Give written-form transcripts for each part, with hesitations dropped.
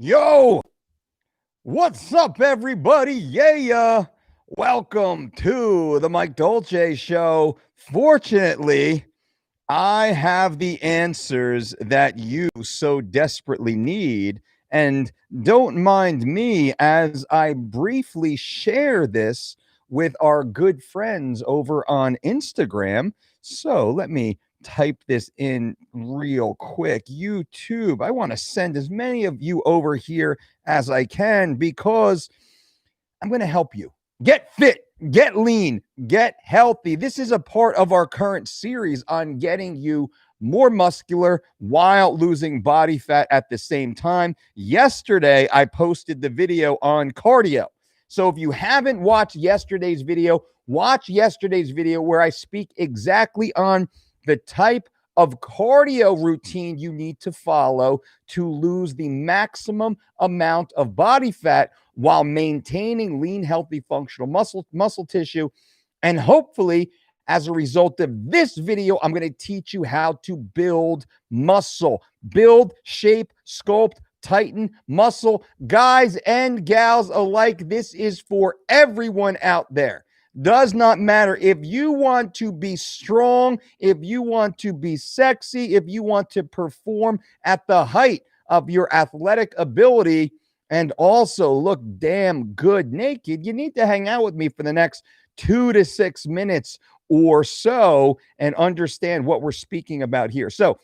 Yo, what's up, everybody? Yeah. Welcome to the Mike Dolce Show. Fortunately, I have the answers that you so desperately need. And don't mind me as I briefly share this with our good friends over on Instagram. So let me type this in real quick. YouTube, I want to send as many of you over here as I can because I'm going to help you get fit, get lean, get healthy. This is a part of our current series on getting you more muscular while losing body fat at the same time. Yesterday, I posted the video on cardio. So if you haven't watched yesterday's video, watch yesterday's video where I speak exactly on the type of cardio routine you need to follow to lose the maximum amount of body fat while maintaining lean, healthy, functional muscle tissue. And hopefully, as a result of this video, I'm going to teach you how to build muscle, build, shape, sculpt, tighten muscle. Guys and gals alike, this is for everyone out there. Does not matter if you want to be strong, if you want to be sexy, if you want to perform at the height of your athletic ability and also look damn good naked. You need to hang out with me for the next 2 to 6 minutes or so and understand what we're speaking about here. So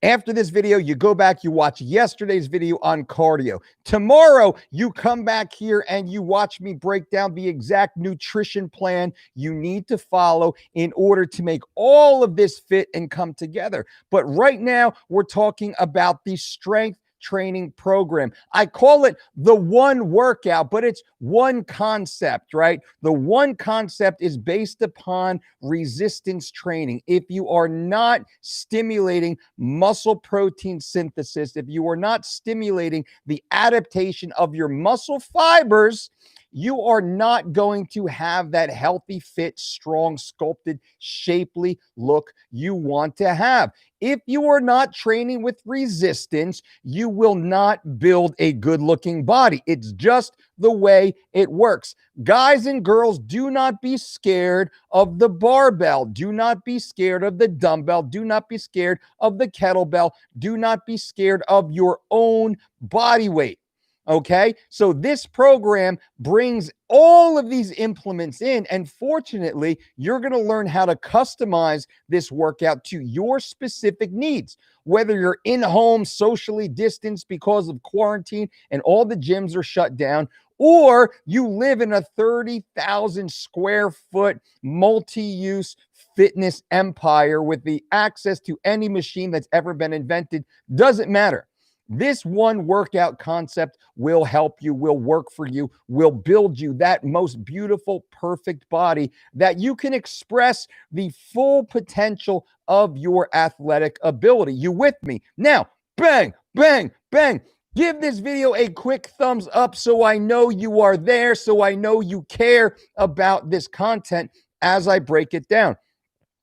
after this video, you go back, you watch yesterday's video on cardio. Tomorrow, you come back here and you watch me break down the exact nutrition plan you need to follow in order to make all of this fit and come together. But right now, we're talking about the strength training program. I call it the one workout, but it's one concept, right? The one concept is based upon resistance training. If you are not stimulating muscle protein synthesis, if you are not stimulating the adaptation of your muscle fibers, you are not going to have that healthy, fit, strong, sculpted, shapely look you want to have. If you are not training with resistance, you will not build a good-looking body. It's just the way it works. Guys and girls, do not be scared of the barbell. Do not be scared of the dumbbell. Do not be scared of the kettlebell. Do not be scared of your own body weight. Okay, so this program brings all of these implements in, and fortunately, you're going to learn how to customize this workout to your specific needs. Whether you're in home, socially distanced because of quarantine and all the gyms are shut down, or you live in a 30,000 square foot multi-use fitness empire with the access to any machine that's ever been invented, doesn't matter. This one workout concept will help you, will work for you, will build you that most beautiful, perfect body that you can express the full potential of your athletic ability. You with me? Now, bang, bang, bang. Give this video a quick thumbs up so I know you are there, so I know you care about this content as I break it down.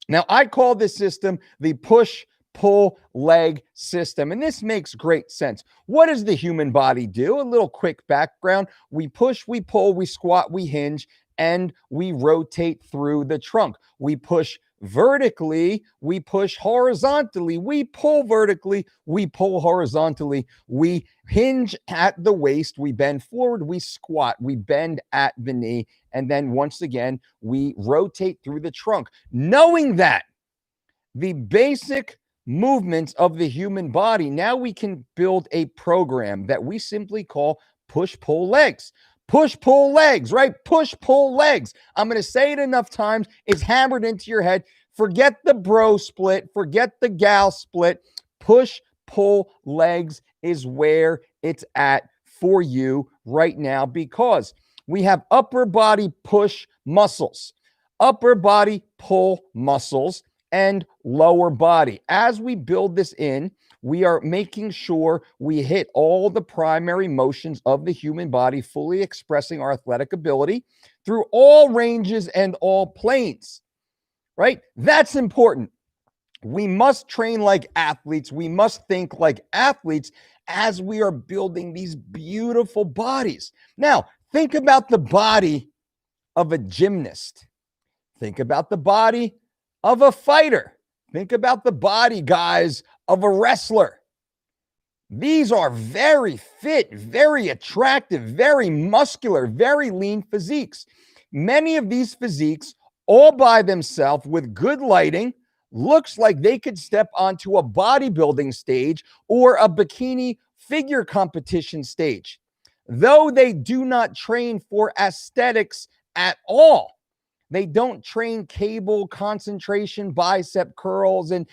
Now, I call this system the push pull leg system. And this makes great sense. What does the human body do? A little quick background. We push, we pull, we squat, we hinge, and we rotate through the trunk. We push vertically, we push horizontally, we pull vertically, we pull horizontally, we hinge at the waist, we bend forward, we squat, we bend at the knee, and then once again, we rotate through the trunk. Knowing that the basic movements of the human body, now we can build a program that we simply call push-pull legs. Push-pull legs, right? Push-pull legs. I'm going to say it enough times. It's hammered into your head. Forget the bro split. Forget the gal split. Push-pull legs is where it's at for you right now because we have upper body push muscles, upper body pull muscles, and lower body. As we build this in, we are making sure we hit all the primary motions of the human body, fully expressing our athletic ability through all ranges and all planes, right? That's important. We must train like athletes. We must think like athletes as we are building these beautiful bodies. Now, think about the body of a gymnast. Think about the body of a fighter. Think about the body, guys, of a wrestler. These are very fit, very attractive, very muscular, very lean physiques. Many of these physiques, all by themselves with good lighting, looks like they could step onto a bodybuilding stage or a bikini figure competition stage, though they do not train for aesthetics at all. They don't train cable concentration, bicep curls, and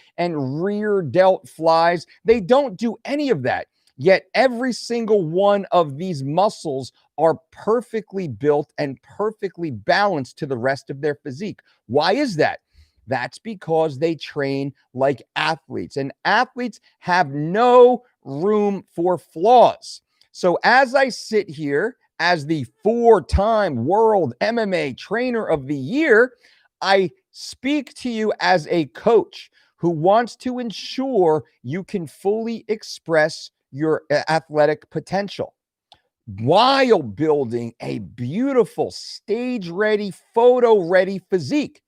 rear delt flies. They don't do any of that. Yet every single one of these muscles are perfectly built and perfectly balanced to the rest of their physique. Why is that? That's because they train like athletes, and athletes have no room for flaws. So as I sit here as the 4-time world MMA trainer of the year, I speak to you as a coach who wants to ensure you can fully express your athletic potential while building a beautiful stage ready, photo ready physique.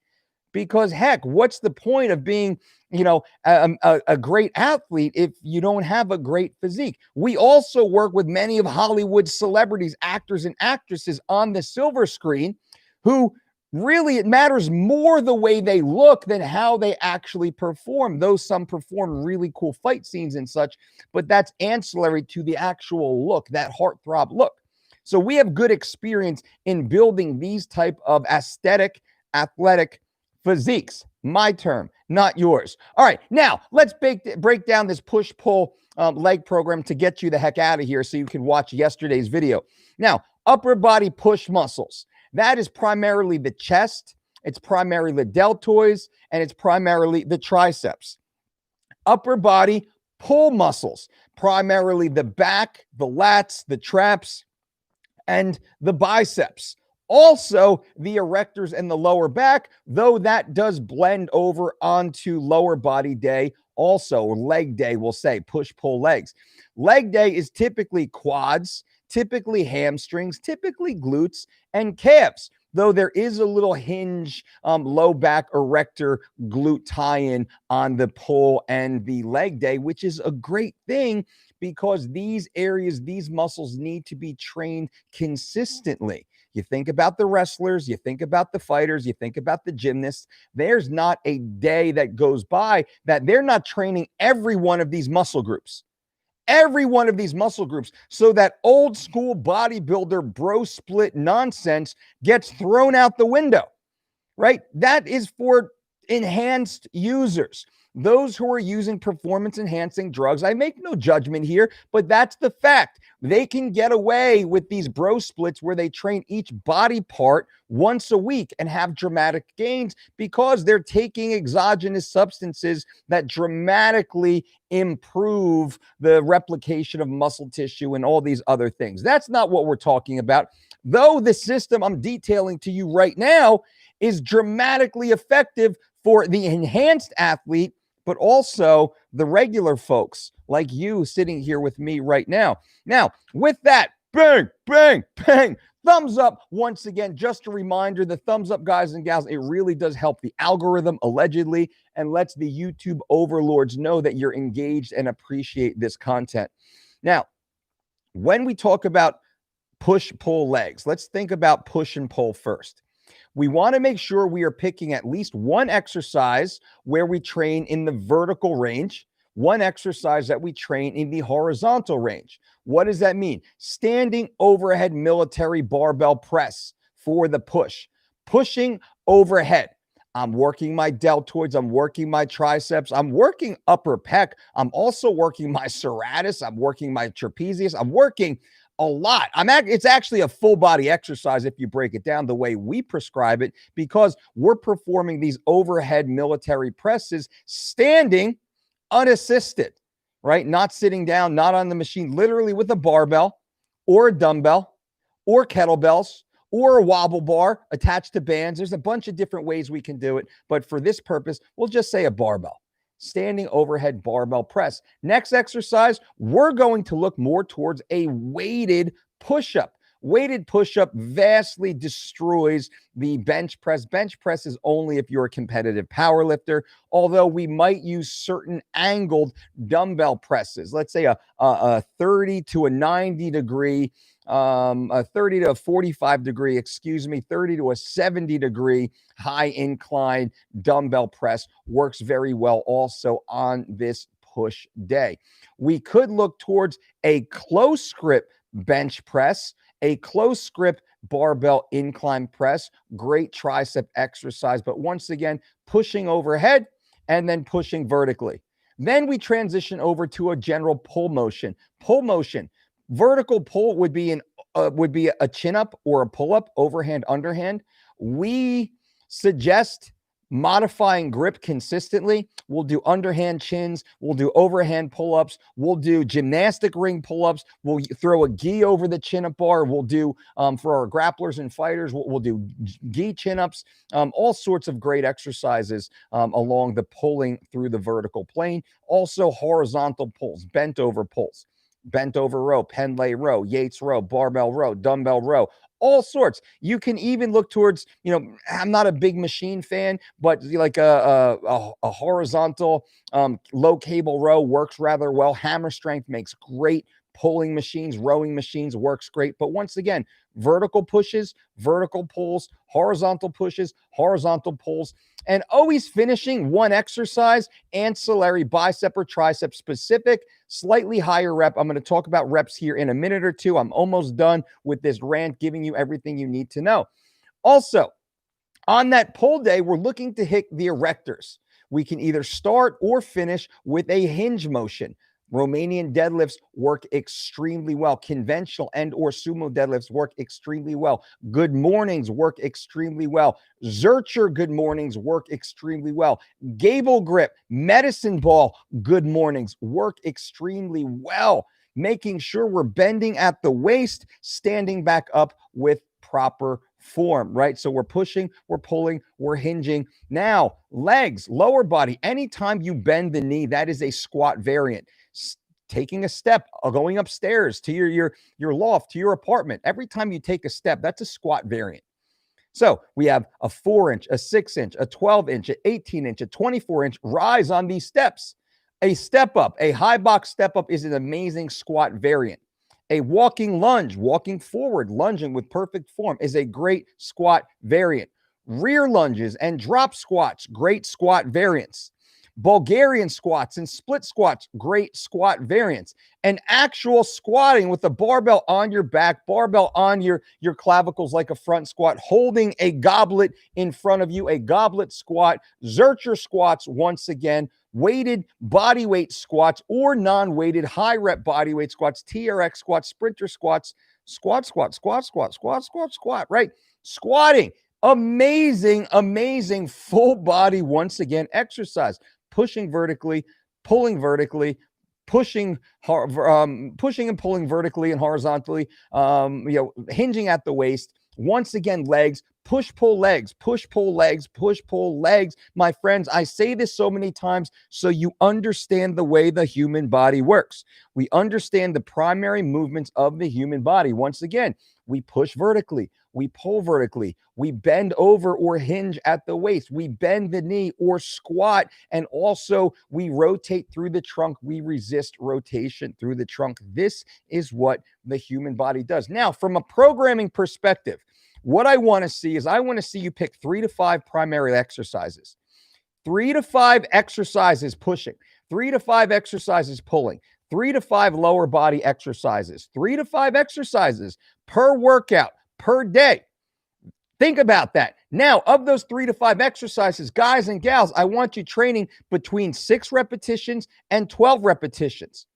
Because heck, what's the point of being, a great athlete if you don't have a great physique? We also work with many of Hollywood's celebrities, actors and actresses on the silver screen who really, it matters more the way they look than how they actually perform. Though some perform really cool fight scenes and such, but that's ancillary to the actual look, that heartthrob look. So we have good experience in building these type of aesthetic, athletic physiques. My term, not yours. All right, now let's break down this push-pull leg program to get you the heck out of here so you can watch yesterday's video. Now, upper body push muscles. That is primarily the chest, it's primarily the deltoids, and it's primarily the triceps. Upper body pull muscles, primarily the back, the lats, the traps, and the biceps. Also, the erectors and the lower back, though that does blend over onto lower body day, also leg day, we'll say, push-pull legs. Leg day is typically quads, typically hamstrings, typically glutes, and calves, though there is a little hinge, low back erector glute tie-in on the pull and the leg day, which is a great thing because these areas, these muscles need to be trained consistently. You think about the wrestlers, you think about the fighters, you think about the gymnasts. There's not a day that goes by that they're not training every one of these muscle groups. Every one of these muscle groups, so that old school bodybuilder bro split nonsense gets thrown out the window, right? That is for enhanced users, those who are using performance enhancing drugs. I make no judgment here, but that's the fact. They can get away with these bro splits where they train each body part once a week and have dramatic gains because they're taking exogenous substances that dramatically improve the replication of muscle tissue and all these other things. That's not what we're talking about. Though the system I'm detailing to you right now is dramatically effective for the enhanced athlete, but also the regular folks like you sitting here with me right now. Now, with that, bang, bang, bang, thumbs up. Once again, just a reminder, the thumbs up, guys and gals, it really does help the algorithm, allegedly, and lets the YouTube overlords know that you're engaged and appreciate this content. Now, when we talk about push-pull legs, let's think about push and pull first. We want to make sure we are picking at least one exercise where we train in the vertical range, one exercise that we train in the horizontal range. What does that mean? Standing overhead military barbell press for the push. Pushing overhead. I'm working my deltoids. I'm working my triceps. I'm working upper pec. I'm also working my serratus. I'm working my trapezius. I'm working a lot. It's actually a full body exercise if you break it down the way we prescribe it, because we're performing these overhead military presses standing unassisted, right? Not sitting down, not on the machine, literally with a barbell or a dumbbell or kettlebells or a wobble bar attached to bands. There's a bunch of different ways we can do it, but for this purpose, we'll just say a barbell. standing overhead barbell press. Next exercise, we're going to look more towards a weighted push-up. Weighted push-up vastly destroys the bench press. Bench press is only if you're a competitive power lifter, although we might use certain angled dumbbell presses. Let's say a 30 to a 90 degree, a 30 to a 45 degree, 30 to a 70 degree high incline dumbbell press works very well also on this push day. We could look towards a close grip bench press, a close grip barbell incline press, great tricep exercise, but once again, pushing overhead and then pushing vertically. Then we transition over to a general pull motion. Pull motion, vertical pull would be a chin up or a pull up, overhand, underhand. We suggest modifying grip consistently. We'll do underhand chins. We'll do overhand pull-ups. We'll do gymnastic ring pull-ups. We'll throw a gi over the chin-up bar. We'll do, for our grapplers and fighters, we'll do gi chin-ups, all sorts of great exercises along the pulling through the vertical plane. Also horizontal pulls, bent over pulls. Bent over row, Pendlay row, Yates row, barbell row, dumbbell row, all sorts. You can even look towards, I'm not a big machine fan, but like a horizontal low cable row works rather well. Hammer strength makes great pulling machines, rowing machines works great. But once again, vertical pushes, vertical pulls, horizontal pushes, horizontal pulls, and always finishing one exercise, ancillary bicep or tricep specific, slightly higher rep. I'm going to talk about reps here in a minute or two. I'm almost done with this rant, giving you everything you need to know. Also, on that pull day, we're looking to hit the erectors. We can either start or finish with a hinge motion. Romanian deadlifts work extremely well. Conventional and or sumo deadlifts work extremely well. Good mornings work extremely well. Zercher good mornings work extremely well. Gable grip, medicine ball good mornings work extremely well. Making sure we're bending at the waist, standing back up with proper form, right? So we're pushing, we're pulling, we're hinging. Now, legs, lower body, anytime you bend the knee, that is a squat variant. Taking a step, going upstairs to your loft, to your apartment. Every time you take a step, that's a squat variant. So we have a 4-inch, a 6-inch, a 12-inch, an 18-inch, a 24-inch rise on these steps. A step up, a high box step up is an amazing squat variant. A walking lunge, walking forward, lunging with perfect form is a great squat variant. Rear lunges and drop squats, great squat variants. Bulgarian squats and split squats, great squat variants. And actual squatting with the barbell on your back, barbell on your clavicles like a front squat, holding a goblet in front of you, a goblet squat. Zercher squats, once again, weighted body weight squats or non-weighted high rep body weight squats, TRX squats, sprinter squats, squat, right? Squatting, amazing full body, once again, exercise. Pushing vertically, pulling vertically, pushing and pulling vertically and horizontally, hinging at the waist. Once again, legs, push, pull legs, push, pull legs, push, pull legs. My friends, I say this so many times so you understand the way the human body works. We understand the primary movements of the human body. Once again, we push vertically, we pull vertically, we bend over or hinge at the waist, we bend the knee or squat, and also we rotate through the trunk. We resist rotation through the trunk. This is what the human body does. Now, from a programming perspective, what I want to see is I want to see you pick 3 to 5 primary exercises. 3 to 5 exercises pushing, 3 to 5 exercises pulling, 3 to 5 lower body exercises, 3 to 5 exercises per workout, per day. Think about that. Now, of those 3 to 5 exercises, guys and gals, I want you training between 6 repetitions and 12 repetitions.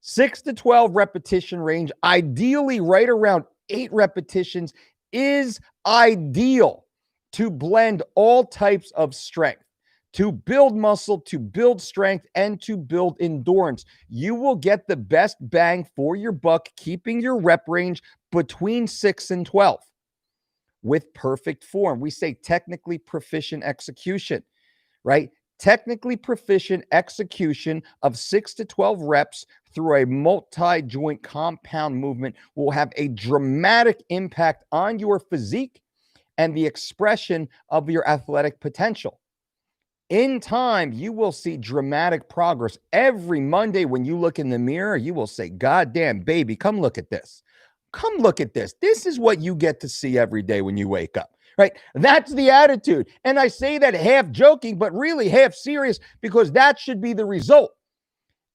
6 to 12 repetition range, ideally right around 8 repetitions is ideal to blend all types of strength, to build muscle, to build strength, and to build endurance. You will get the best bang for your buck, keeping your rep range between 6 and 12 with perfect form. We say technically proficient execution, right? Technically proficient execution of 6 to 12 reps through a multi-joint compound movement will have a dramatic impact on your physique and the expression of your athletic potential. In time, you will see dramatic progress. Every Monday when you look in the mirror, you will say, God damn, baby, come look at this. Come look at this. This is what you get to see every day when you wake up, right? That's the attitude. And I say that half joking, but really half serious, because that should be the result.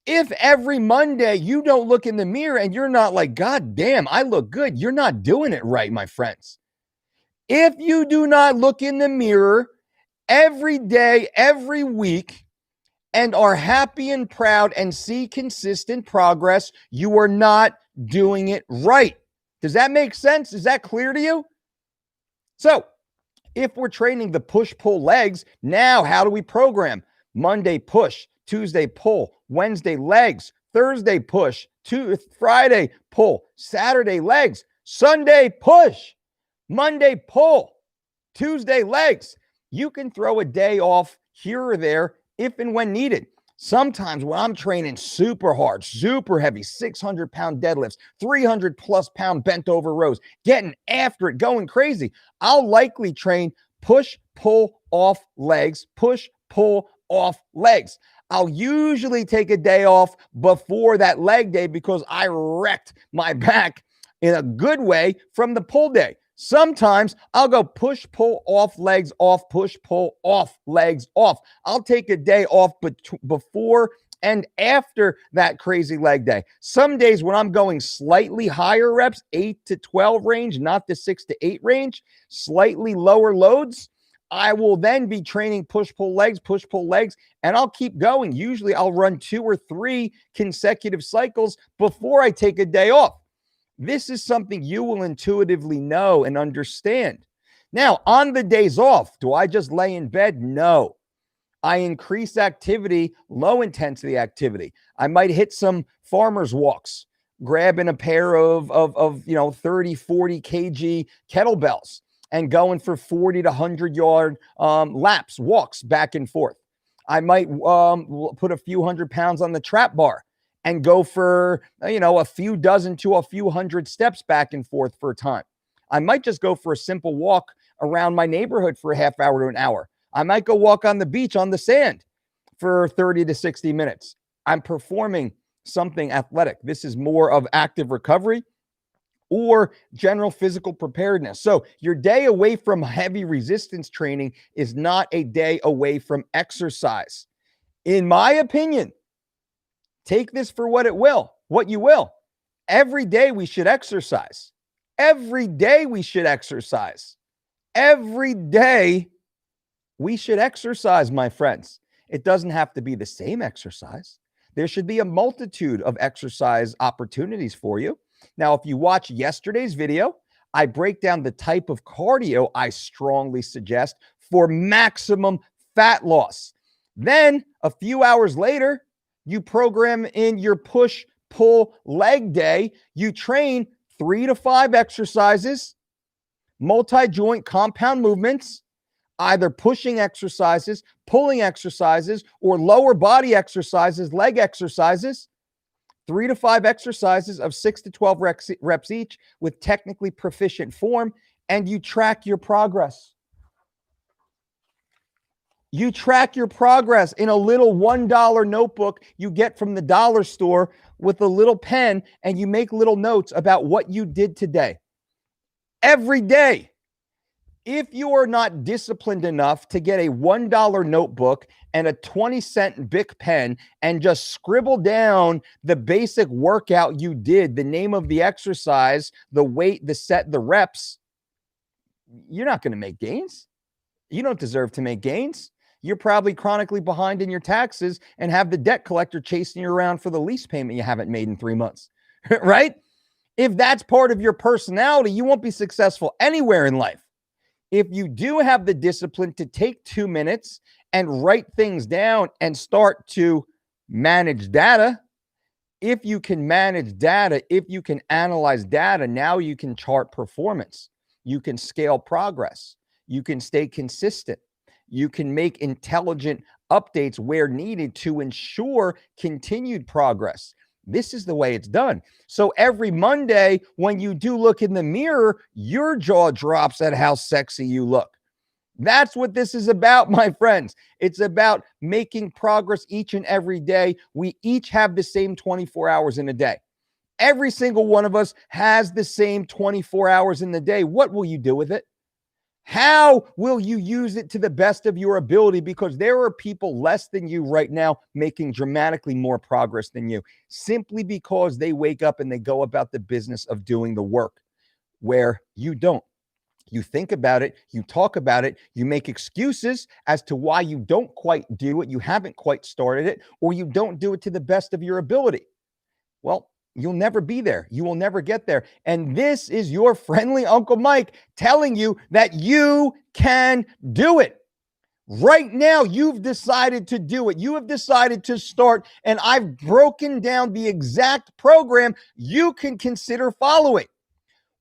If every Monday you don't look in the mirror and you're not like, God damn, I look good, you're not doing it right, my friends. If you do not look in the mirror every day, every week, and are happy and proud and see consistent progress, you are not doing it right. Does that make sense? Is that clear to you? So if we're training the push-pull legs, now how do we program? Monday push, Tuesday pull, Wednesday legs, Thursday push, Friday pull, Saturday legs, Sunday push, Monday pull, Tuesday legs. You can throw a day off here or there if and when needed. Sometimes when I'm training super hard, super heavy, 600-pound deadlifts, 300-plus pound bent over rows, getting after it, going crazy, I'll likely train push, pull, off legs, push, pull, off legs. I'll usually take a day off before that leg day because I wrecked my back in a good way from the pull day. Sometimes I'll go push, pull, off, legs, off, push, pull, off, legs, off. I'll take a day off before and after that crazy leg day. Some days when I'm going slightly higher reps, 8 to 12 range, not the 6 to 8 range, slightly lower loads, I will then be training push, pull, legs, and I'll keep going. Usually I'll run 2 or 3 consecutive cycles before I take a day off. This is something you will intuitively know and understand. Now, on the days off, do I just lay in bed? No. I increase activity, low intensity activity. I might hit some farmer's walks, grabbing a pair of 30, 40 kg kettlebells and going for 40 to 100 yard laps, walks back and forth. I might put a few 100 pounds on the trap bar and go for, a few dozen to a few hundred steps back and forth for a time. I might just go for a simple walk around my neighborhood for a half hour to an hour. I might go walk on the beach on the sand for 30 to 60 minutes. I'm performing something athletic. This is more of active recovery or general physical preparedness. So your day away from heavy resistance training is not a day away from exercise. In my opinion, take this for what you will. Every day we should exercise. Every day we should exercise. Every day we should exercise, my friends. It doesn't have to be the same exercise. There should be a multitude of exercise opportunities for you. Now, if you watch yesterday's video, I break down the type of cardio I strongly suggest for maximum fat loss. Then a few hours later, you program in your push, pull, leg day. You train 3 to 5 exercises, multi-joint compound movements, either pushing exercises, pulling exercises, or lower body exercises, leg exercises. 3 to 5 exercises of 6 to 12 reps each with technically proficient form, and you track your progress. You track your progress in a little $1 notebook you get from the dollar store with a little pen, and you make little notes about what you did today. Every day. If you are not disciplined enough to get a $1 notebook and a 20-cent Bic pen and just scribble down the basic workout you did, the name of the exercise, the weight, the set, the reps, you're not going to make gains. You don't deserve to make gains. You're probably chronically behind in your taxes and have the debt collector chasing you around for the lease payment you haven't made in 3 months, right? If that's part of your personality, you won't be successful anywhere in life. If you do have the discipline to take 2 minutes and write things down and start to manage data, if you can manage data, if you can analyze data, now you can chart performance. You can scale progress. You can stay consistent. You can make intelligent updates where needed to ensure continued progress. This is the way it's done. So every Monday, when you do look in the mirror, your jaw drops at how sexy you look. That's what this is about, my friends. It's about making progress each and every day. We each have the same 24 hours in a day. Every single one of us has the same 24 hours in the day. What will you do with it? How will you use it to the best of your ability? Because there are people less than you right now making dramatically more progress than you, simply because they wake up and they go about the business of doing the work where you don't. You think about it, you talk about it, you make excuses as to why you don't quite do it, you haven't quite started it, or you don't do it to the best of your ability. Well, you'll never be there. You will never get there. And this is your friendly Uncle Mike telling you that you can do it. Right now, you've decided to do it. You have decided to start, and I've broken down the exact program you can consider following.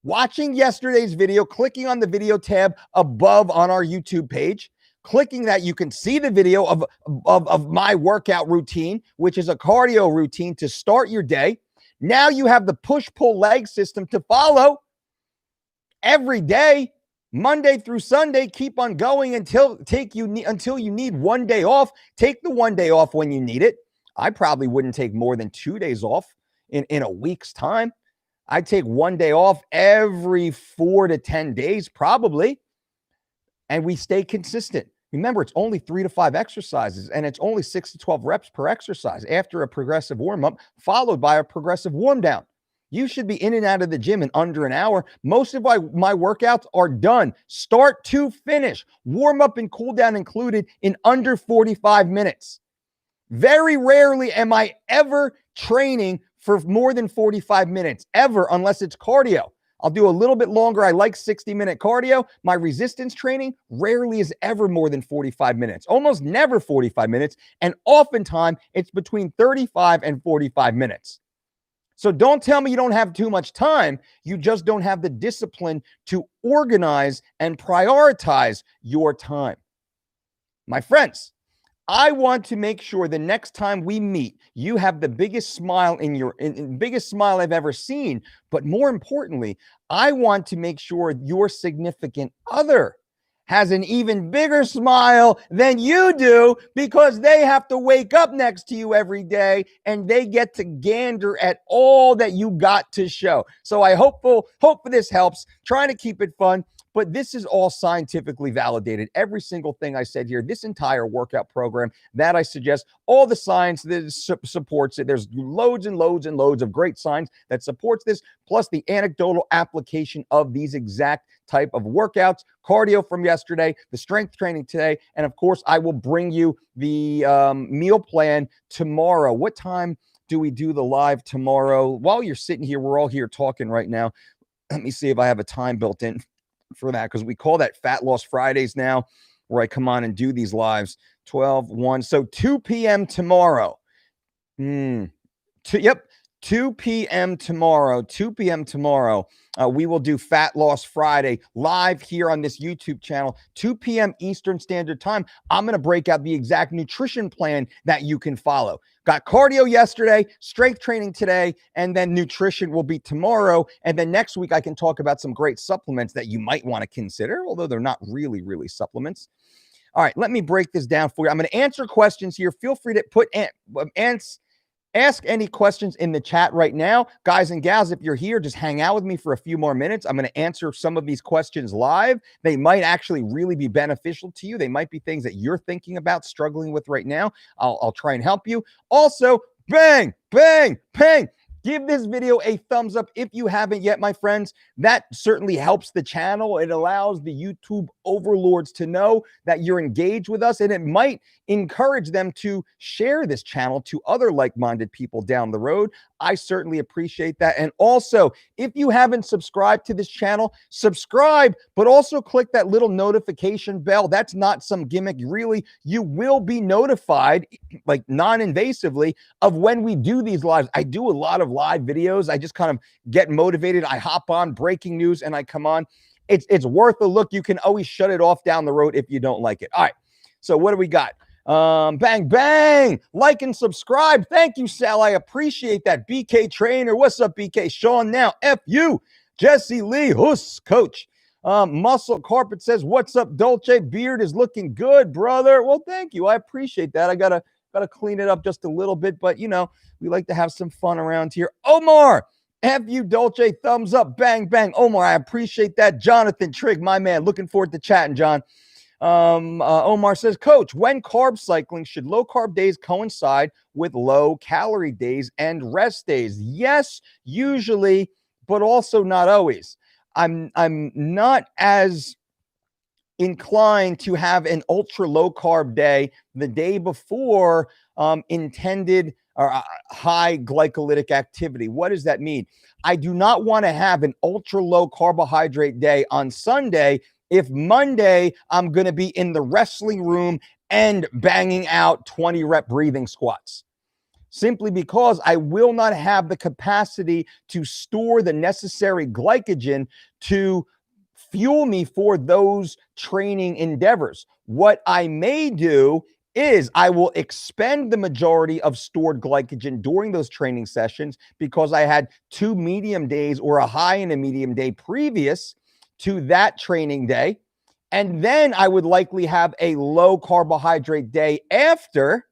Watching yesterday's video, clicking on the video tab above on our YouTube page, clicking that, you can see the video of my workout routine, which is a cardio routine to start your day. Now you have the push-pull leg system to follow every day, Monday through Sunday. Keep on going until you need one day off. Take the one day off when you need it. I probably wouldn't take more than 2 days off in a week's time. I take one day off every 4 to 10 days, probably. And we stay consistent. Remember, it's only 3 to 5 exercises, and it's only 6 to 12 reps per exercise after a progressive warm-up, followed by a progressive warm-down. You should be in and out of the gym in under an hour. Most of my workouts are done, start to finish, warm-up and cool-down included, in under 45 minutes. Very rarely am I ever training for more than 45 minutes, ever, unless it's cardio. I'll do a little bit longer. I like 60-minute cardio. My resistance training rarely is ever more than 45 minutes, almost never 45 minutes. And oftentimes it's between 35 and 45 minutes. So don't tell me you don't have too much time. You just don't have the discipline to organize and prioritize your time. My friends, I want to make sure the next time we meet, you have the biggest smile biggest smile I've ever seen. But more importantly, I want to make sure your significant other has an even bigger smile than you do, because they have to wake up next to you every day and they get to gander at all that you got to show. So I hope this helps. Trying to keep it fun. But this is all scientifically validated. Every single thing I said here, this entire workout program that I suggest, all the science that supports it. There's loads and loads and loads of great science that supports this, plus the anecdotal application of these exact type of workouts, cardio from yesterday, the strength training today, and of course, I will bring you the meal plan tomorrow. What time do we do the live tomorrow? While you're sitting here, we're all here talking right now. Let me see if I have a time built in for that, because we call that Fat Loss Fridays now, where I come on and do these lives. 12, 1, so 2 p.m. tomorrow. 2 p.m. tomorrow. 2 p.m. tomorrow. We will do Fat Loss Friday live here on this YouTube channel, 2 p.m. Eastern Standard Time. I'm going to break out the exact nutrition plan that you can follow. Got cardio yesterday, strength training today, and then nutrition will be tomorrow. And then next week, I can talk about some great supplements that you might want to consider, although they're not really supplements. All right, let me break this down for you. I'm going to answer questions here. Feel free to ask any questions in the chat right now. Guys and gals, if you're here, just hang out with me for a few more minutes. I'm going to answer some of these questions live. They might actually really be beneficial to you. They might be things that you're thinking about, struggling with right now. I'll try and help you. Also, bang, bang, bang. Give this video a thumbs up if you haven't yet, my friends. That certainly helps the channel. It allows the YouTube overlords to know that you're engaged with us, and it might encourage them to share this channel to other like-minded people down the road. I certainly appreciate that. And also, if you haven't subscribed to this channel, subscribe, but also click that little notification bell. That's not some gimmick. Really, you will be notified, like non-invasively, of when we do these lives. I do a lot of live videos. I just kind of get motivated. I hop on breaking news and I come on. It's worth a look. You can always shut it off down the road if you don't like it. All right. So what do we got? Bang, bang. Like and subscribe. Thank you, Sal. I appreciate that. BK Trainer. What's up, BK? Sean now. F you. Jesse Lee. Huss, coach. Muscle Carpet says, what's up, Dolce? Beard is looking good, brother. Well, thank you. I appreciate that. I gotta clean it up just a little bit, but we like to have some fun around here. Omar, F you, Dolce. Thumbs up. Bang, bang. Omar, I appreciate that. Jonathan Trigg, my man. Looking forward to chatting, John. Omar says, Coach, when carb cycling, should low carb days coincide with low calorie days and rest days? Yes, usually, but also not always. I'm not as inclined to have an ultra low carb day the day before intended or high glycolytic activity. What does that mean? I do not want to have an ultra low carbohydrate day on Sunday if Monday I'm going to be in the wrestling room and banging out 20 rep breathing squats. Simply because I will not have the capacity to store the necessary glycogen to fuel me for those training endeavors. What I may do is I will expend the majority of stored glycogen during those training sessions because I had 2 medium days or a high and a medium day previous to that training day. And then I would likely have a low carbohydrate day after,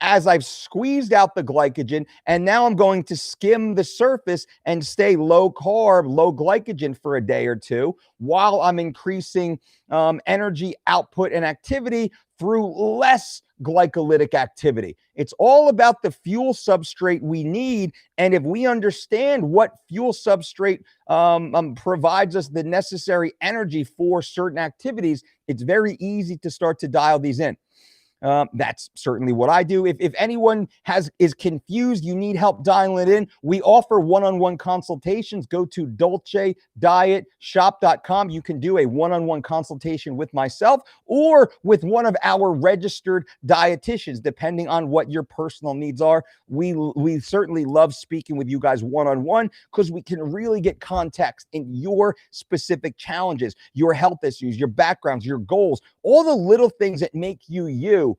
as I've squeezed out the glycogen, and now I'm going to skim the surface and stay low carb, low glycogen for a day or two while I'm increasing energy output and activity through less glycolytic activity. It's all about the fuel substrate we need. And if we understand what fuel substrate provides us the necessary energy for certain activities, it's very easy to start to dial these in. That's certainly what I do. If anyone is confused, you need help dialing it in, we offer one-on-one consultations. Go to DOLCEdietshop.com. You can do a one-on-one consultation with myself or with one of our registered dietitians, depending on what your personal needs are. We certainly love speaking with you guys one-on-one because we can really get context in your specific challenges, your health issues, your backgrounds, your goals, all the little things that make you you.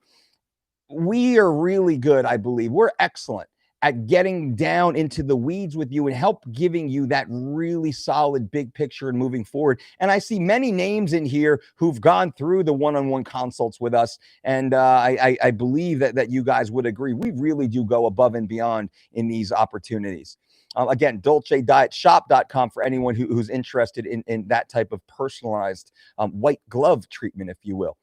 We are really good, I believe. We're excellent at getting down into the weeds with you and help giving you that really solid big picture and moving forward. And I see many names in here who've gone through the one-on-one consults with us. And I believe that you guys would agree. We really do go above and beyond in these opportunities. Again, DolceDietShop.com for anyone who's interested in that type of personalized white glove treatment, if you will.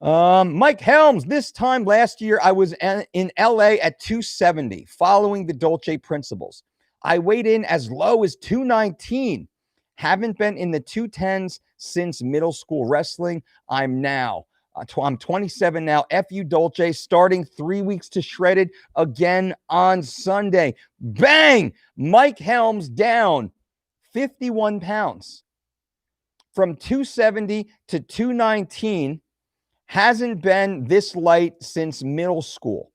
Mike Helms, this time last year, I was in LA at 270, following the Dolce principles. I weighed in as low as 219. Haven't been in the 210s since middle school wrestling. I'm 27 now. F you, Dolce, starting 3 weeks to shredded again on Sunday. Bang! Mike Helms down 51 pounds from 270 to 219. Hasn't been this light since middle school,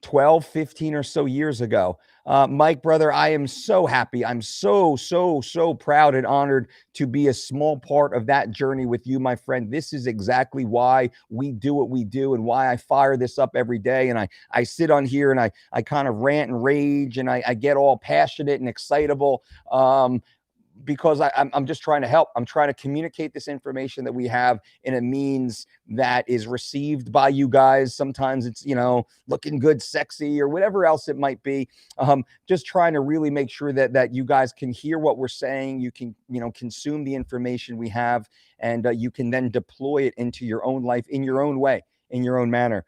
12, 15 or so years ago. Mike, brother, I am so happy. I'm so proud and honored to be a small part of that journey with you, my friend. This is exactly why we do what we do and why I fire this up every day. And I sit on here and I kind of rant and rage and I get all passionate and excitable. Because I'm just trying to help. I'm trying to communicate this information that we have in a means that is received by you guys. Sometimes it's, looking good, sexy, or whatever else it might be. Just trying to really make sure that you guys can hear what we're saying. You can, consume the information we have, and you can then deploy it into your own life in your own way, in your own manner.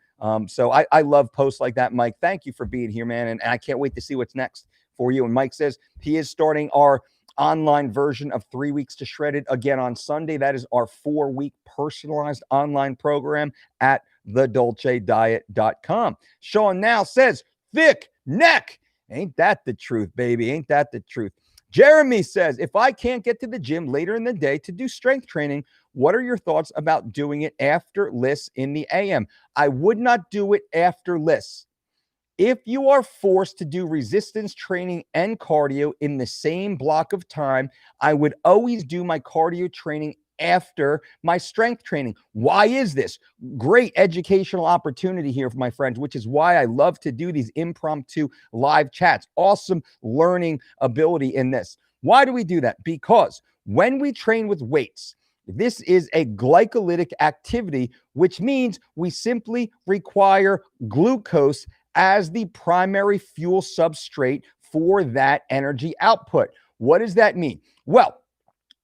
So I love posts like that, Mike. Thank you for being here, man. And I can't wait to see what's next for you. And Mike says he is starting our online version of 3 weeks to shredded again on Sunday. That is our 4-week personalized online program at thedolcediet.com. Sean now says, thick neck. Ain't that the truth, baby? Ain't that the truth? Jeremy says, if I can't get to the gym later in the day to do strength training, what are your thoughts about doing it after lists in the AM? I would not do it after lists. If you are forced to do resistance training and cardio in the same block of time, I would always do my cardio training after my strength training. Why is this? Great educational opportunity here for my friends, which is why I love to do these impromptu live chats. Awesome learning ability in this. Why do we do that? Because when we train with weights, this is a glycolytic activity, which means we simply require glucose as the primary fuel substrate for that energy output. What does that mean? Well,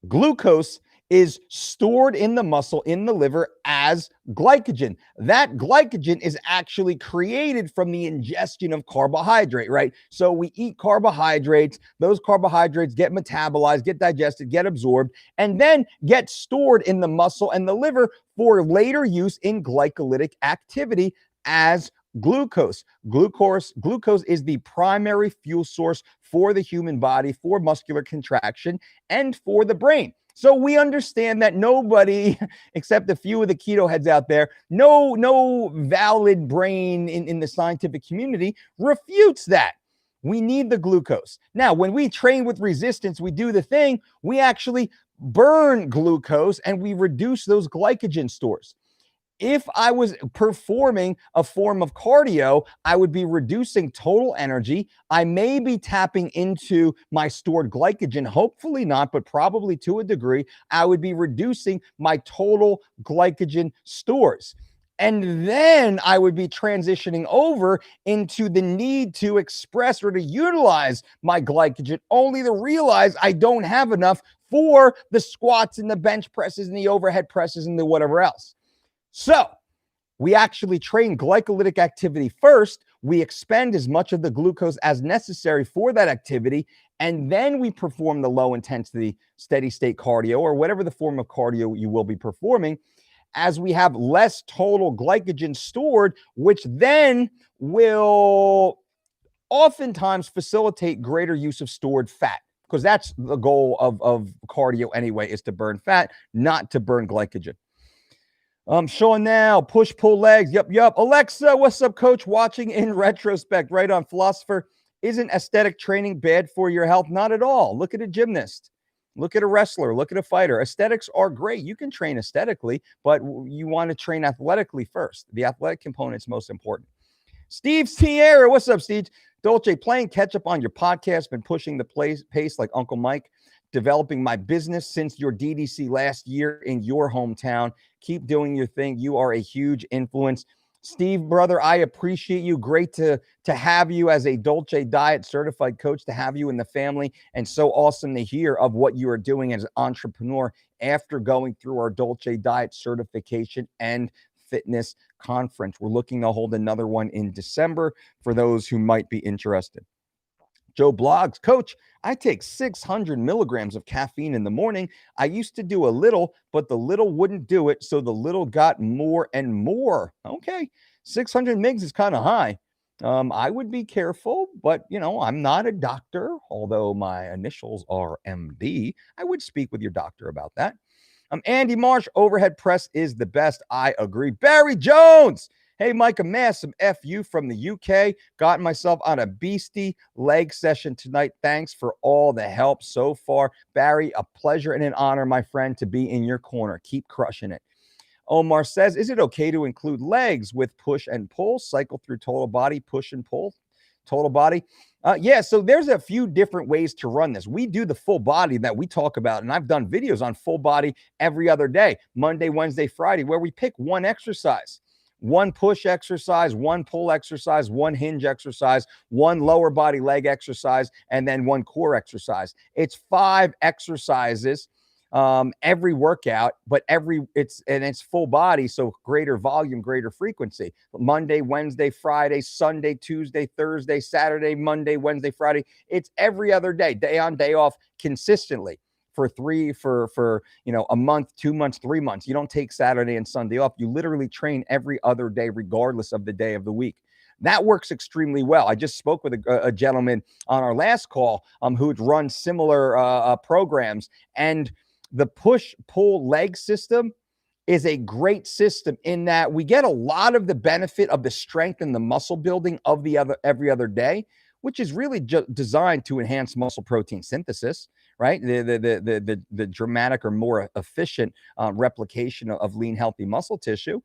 glucose is stored in the muscle, in the liver, as glycogen. That glycogen is actually created from the ingestion of carbohydrate, right? So we eat carbohydrates, those carbohydrates get metabolized, get digested, get absorbed, and then get stored in the muscle and the liver for later use in glycolytic activity as glucose. Glucose is the primary fuel source for the human body, for muscular contraction, and for the brain. So we understand that nobody, except a few of the keto heads out there, no valid brain in the scientific community refutes that. We need the glucose. Now, when we train with resistance, we do the thing, we actually burn glucose and we reduce those glycogen stores. If I was performing a form of cardio, I would be reducing total energy. I may be tapping into my stored glycogen, hopefully not, but probably to a degree. I would be reducing my total glycogen stores. And then I would be transitioning over into the need to express or to utilize my glycogen, only to realize I don't have enough for the squats and the bench presses and the overhead presses and the whatever else. So we actually train glycolytic activity first. We expend as much of the glucose as necessary for that activity, and then we perform the low intensity steady state cardio or whatever the form of cardio you will be performing, as we have less total glycogen stored, which then will oftentimes facilitate greater use of stored fat, because that's the goal of cardio anyway, is to burn fat, not to burn glycogen. Showing now, push-pull legs. Yup. Alexa, what's up, coach? Watching in retrospect, right on. Philosopher, isn't aesthetic training bad for your health? Not at all. Look at a gymnast. Look at a wrestler. Look at a fighter. Aesthetics are great. You can train aesthetically, but you want to train athletically first. The athletic component is most important. Steve Sierra, what's up, Steve? Dolce, playing catch up on your podcast, been pushing the pace like Uncle Mike. Developing my business since your DDC last year in your hometown. Keep doing your thing. You are a huge influence. Steve, brother, I appreciate you. Great to have you as a Dolce Diet certified coach, to have you in the family, and so awesome to hear of what you are doing as an entrepreneur after going through our Dolce Diet certification and fitness conference. We're looking to hold another one in December for those who might be interested. Joe Blogs, coach, I take 600 milligrams of caffeine in the morning. I used to do a little, but the little wouldn't do it, so the little got more and more. Okay, 600 mgs is kind of high. I would be careful, but, I'm not a doctor, although my initials are MD. I would speak with your doctor about that. Andy Marsh, overhead press is the best. I agree. Barry Jones. Hey, Mike, a massive FU from the UK. Got myself on a beastie leg session tonight. Thanks for all the help so far. Barry, a pleasure and an honor, my friend, to be in your corner. Keep crushing it. Omar says, is it okay to include legs with push and pull? Cycle through total body, push and pull, total body. Yeah, so there's a few different ways to run this. We do the full body that we talk about, and I've done videos on full body every other day, Monday, Wednesday, Friday, where we pick one exercise. One push exercise, one pull exercise, one hinge exercise, one lower body leg exercise, and then one core exercise. It's 5 exercises every workout, but it's full body, so greater volume, greater frequency. Monday, Wednesday, Friday, Sunday, Tuesday, Thursday, Saturday, Monday, Wednesday, Friday. It's every other day, day on, day off, consistently. For a month, 2 months, 3 months. You don't take Saturday and Sunday off. You literally train every other day, regardless of the day of the week. That works extremely well. I just spoke with a gentleman on our last call who'd run similar programs, and the push-pull leg system is a great system in that we get a lot of the benefit of the strength and the muscle building of every other day, which is really designed to enhance muscle protein synthesis, right? The dramatic or more efficient replication of lean, healthy muscle tissue.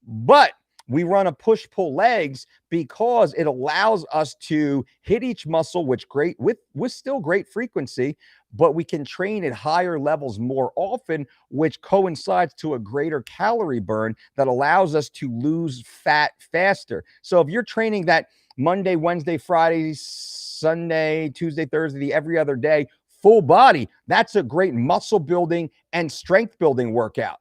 But we run a push-pull legs because it allows us to hit each muscle with still great frequency, but we can train at higher levels more often, which coincides to a greater calorie burn that allows us to lose fat faster. So if you're training that Monday, Wednesday, Friday, Sunday, Tuesday, Thursday, every other day, full body, that's a great muscle building and strength building workout.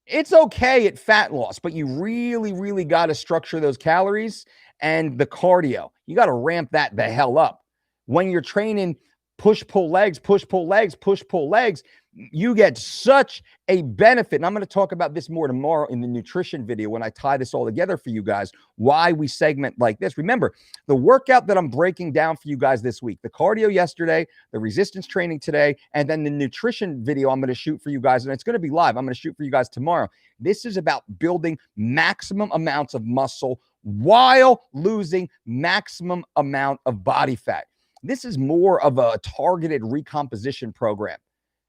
It's okay at fat loss, but you really, really got to structure those calories and the cardio. You got to ramp that the hell up. When you're training push-pull legs, push-pull legs, push-pull legs, you get such a benefit. And I'm going to talk about this more tomorrow in the nutrition video when I tie this all together for you guys, why we segment like this. Remember, the workout that I'm breaking down for you guys this week, the cardio yesterday, the resistance training today, and then the nutrition video I'm going to shoot for you guys, and it's going to be live. I'm going to shoot for you guys tomorrow. This is about building maximum amounts of muscle while losing maximum amount of body fat. This is more of a targeted recomposition program.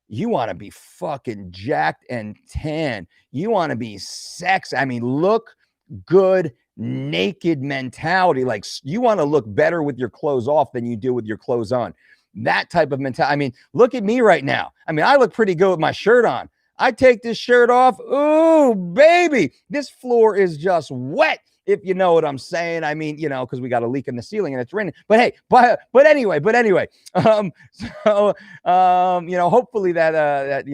You want to be fucking jacked and tan. You want to be sexy. I mean, look good, naked mentality. Like you want to look better with your clothes off than you do with your clothes on. That type of mentality. I mean, look at me right now. I mean, I look pretty good with my shirt on. I take this shirt off. Ooh, baby, this floor is just wet. If you know what I'm saying. I mean, you know, because we got a leak in the ceiling and it's raining. But hey, but anyway, you know, hopefully that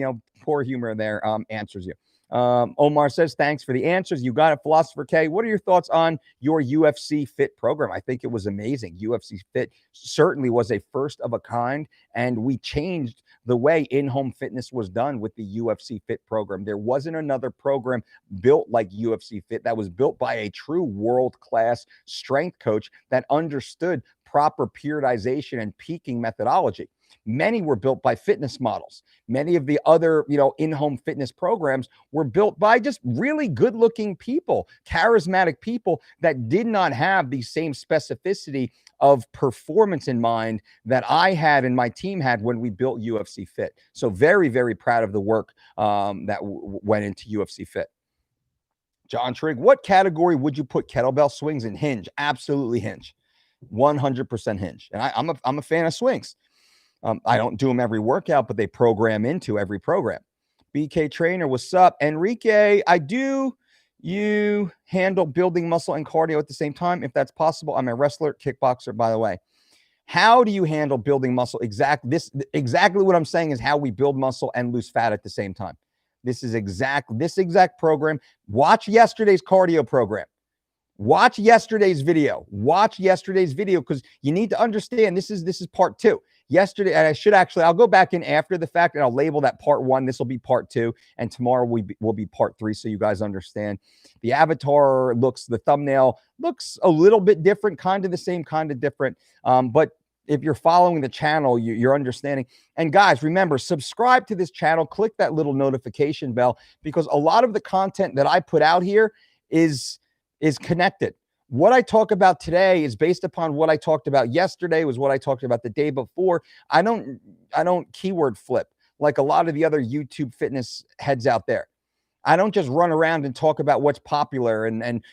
poor humor there answers you. Omar says, thanks for the answers. You got it, Philosopher K. What are your thoughts on your UFC Fit program? I think it was amazing. UFC Fit certainly was a first of a kind, and we changed the way in-home fitness was done with the UFC Fit program. There wasn't another program built like UFC Fit that was built by a true world-class strength coach that understood proper periodization and peaking methodology. Many were built by fitness models. Many of the other, in-home fitness programs were built by just really good-looking people, charismatic people that did not have the same specificity of performance in mind that I had and my team had when we built UFC Fit. So very, very proud of the work that went into UFC Fit. John Trigg, what category would you put kettlebell swings in? Hinge? Absolutely hinge. 100% hinge. And I'm a fan of swings. I don't do them every workout, but they program into every program. BK Trainer, what's up? Enrique, you handle building muscle and cardio at the same time? If that's possible, I'm a wrestler, kickboxer, by the way. How do you handle building muscle? Exactly what I'm saying is how we build muscle and lose fat at the same time. This exact program. Watch yesterday's cardio program. Watch yesterday's video. Because you need to understand this is part 2. Yesterday, and I'll go back in after the fact and I'll label that part 1. This will be part 2, and tomorrow will be part 3, so you guys understand. The avatar the thumbnail looks a little bit different, kind of the same, kind of different. But if you're following the channel, you're understanding. And guys, remember, subscribe to this channel, click that little notification bell, because a lot of the content that I put out here is connected. What I talk about today is based upon what I talked about yesterday, was what I talked about the day before. I don't keyword flip like a lot of the other YouTube fitness heads out there. I don't just run around and talk about what's popular and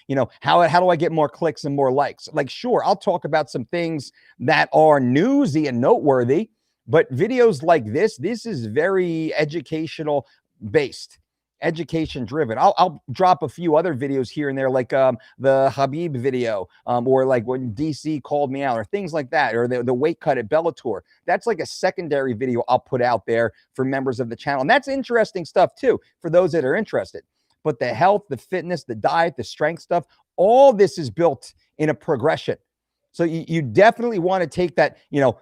how do I get more clicks and more likes? Like, sure, I'll talk about some things that are newsy and noteworthy, but videos like this is very educational based. Education driven. I'll drop a few other videos here and there, like the Habib video, or like when DC called me out, or things like that, or the weight cut at Bellator. That's like a secondary video I'll put out there for members of the channel. And that's interesting stuff too, for those that are interested. But the health, the fitness, the diet, the strength stuff, all this is built in a progression. So you definitely want to take that,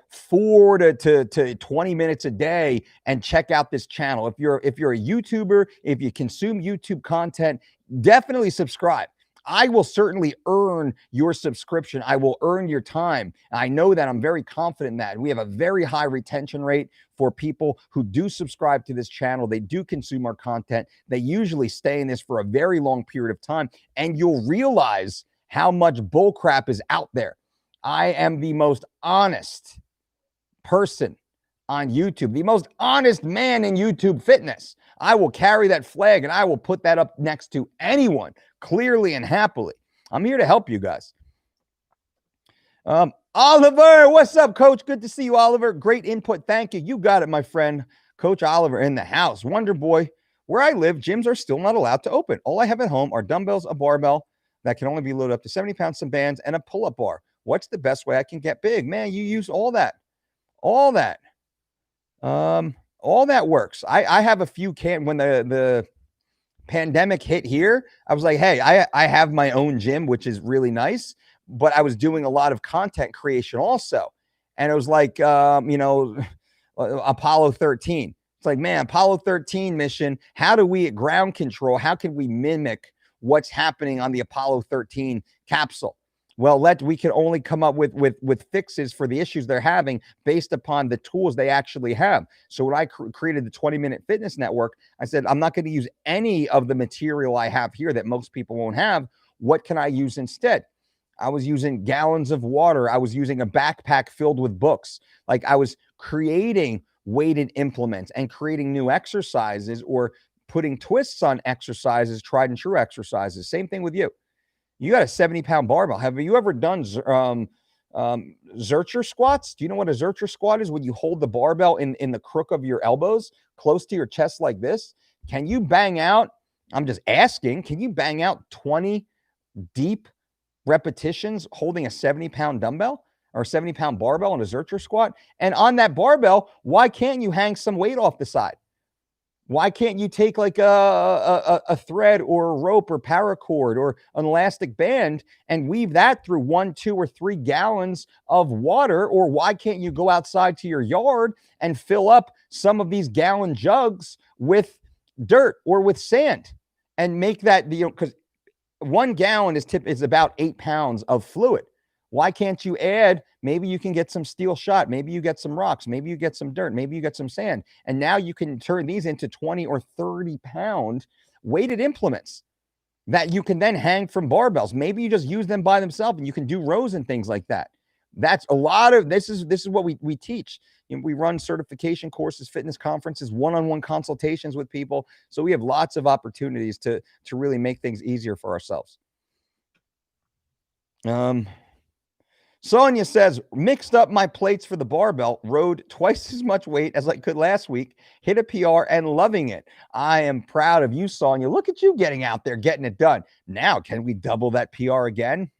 4 to 20 minutes a day and check out this channel. If you're a YouTuber, if you consume YouTube content, definitely subscribe. I will certainly earn your subscription. I will earn your time. I know that. I'm very confident in that. We have a very high retention rate for people who do subscribe to this channel. They do consume our content. They usually stay in this for a very long period of time. And you'll realize how much bull crap is out there. I am the most honest person on YouTube, the most honest man in YouTube fitness. I will carry that flag and I will put that up next to anyone clearly and happily. I'm here to help you guys. Oliver, what's up, Coach? Good to see you, Oliver. Great input. Thank you. You got it, my friend. Coach Oliver in the house. Wonder Boy. Where I live, gyms are still not allowed to open. All I have at home are dumbbells, a barbell that can only be loaded up to 70 pounds, some bands, and a pull-up bar. What's the best way I can get big? Man, you use all that. All that works. I have a few when the pandemic hit here, I was like, hey, I have my own gym, which is really nice, but I was doing a lot of content creation also. And it was like, Apollo 13. It's like, man, Apollo 13 mission. How do we ground control? How can we mimic what's happening on the Apollo 13 capsule? Well, we can only come up with fixes for the issues they're having based upon the tools they actually have. So when I created the 20-minute fitness network, I said, I'm not going to use any of the material I have here that most people won't have. What can I use instead? I was using gallons of water. I was using a backpack filled with books. Like, I was creating weighted implements and creating new exercises, or putting twists on exercises, tried and true exercises. Same thing with you. You got a 70-pound barbell. Have you ever done Zercher squats? Do you know what a Zercher squat is? When you hold the barbell in the crook of your elbows, close to your chest like this. Can you bang out, I'm just asking, can you bang out 20 deep repetitions holding a 70-pound dumbbell or 70-pound barbell in a Zercher squat? And on that barbell, why can't you hang some weight off the side? Why can't you take like a thread or a rope or paracord or an elastic band and weave that through 1, 2, or 3 gallons of water? Or why can't you go outside to your yard and fill up some of these gallon jugs with dirt or with sand and make that, because 1 gallon is about 8 pounds of fluid. Why can't you add, maybe you can get some steel shot, maybe you get some rocks, maybe you get some dirt, maybe you get some sand, and now you can turn these into 20 or 30 pound weighted implements that you can then hang from barbells. Maybe you just use them by themselves and you can do rows and things like that. That's a lot of, this is what we teach. We run certification courses, fitness conferences, one-on-one consultations with people. So we have lots of opportunities to really make things easier for ourselves. Sonia says, mixed up my plates for the barbell, rode twice as much weight as I could last week, hit a PR and loving it. I am proud of you, Sonia. Look at you getting out there, getting it done. Now, can we double that PR again?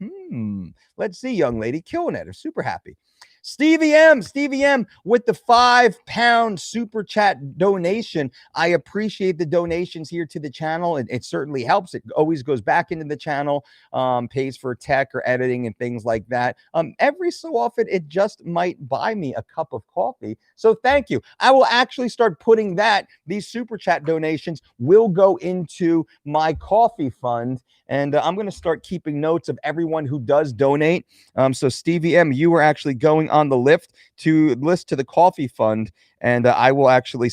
Let's see, young lady, killing it. I'm super happy. Stevie M with the £5 super chat donation. I appreciate the donations here to the channel. It certainly helps. It always goes back into the channel, pays for tech or editing and things like that. Every so often, it just might buy me a cup of coffee. So thank you. I will actually start putting these super chat donations will go into my coffee fund. And I'm going to start keeping notes of everyone who does donate. So Stevie M, you are actually going on the list to the coffee fund. And I will actually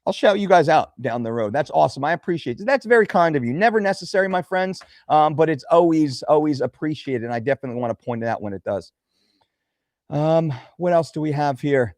I'll shout you guys out down the road. That's awesome. I appreciate it. That's very kind of you. Never necessary, my friends, but it's always appreciated. And I definitely want to point it out when it does. What else do we have here?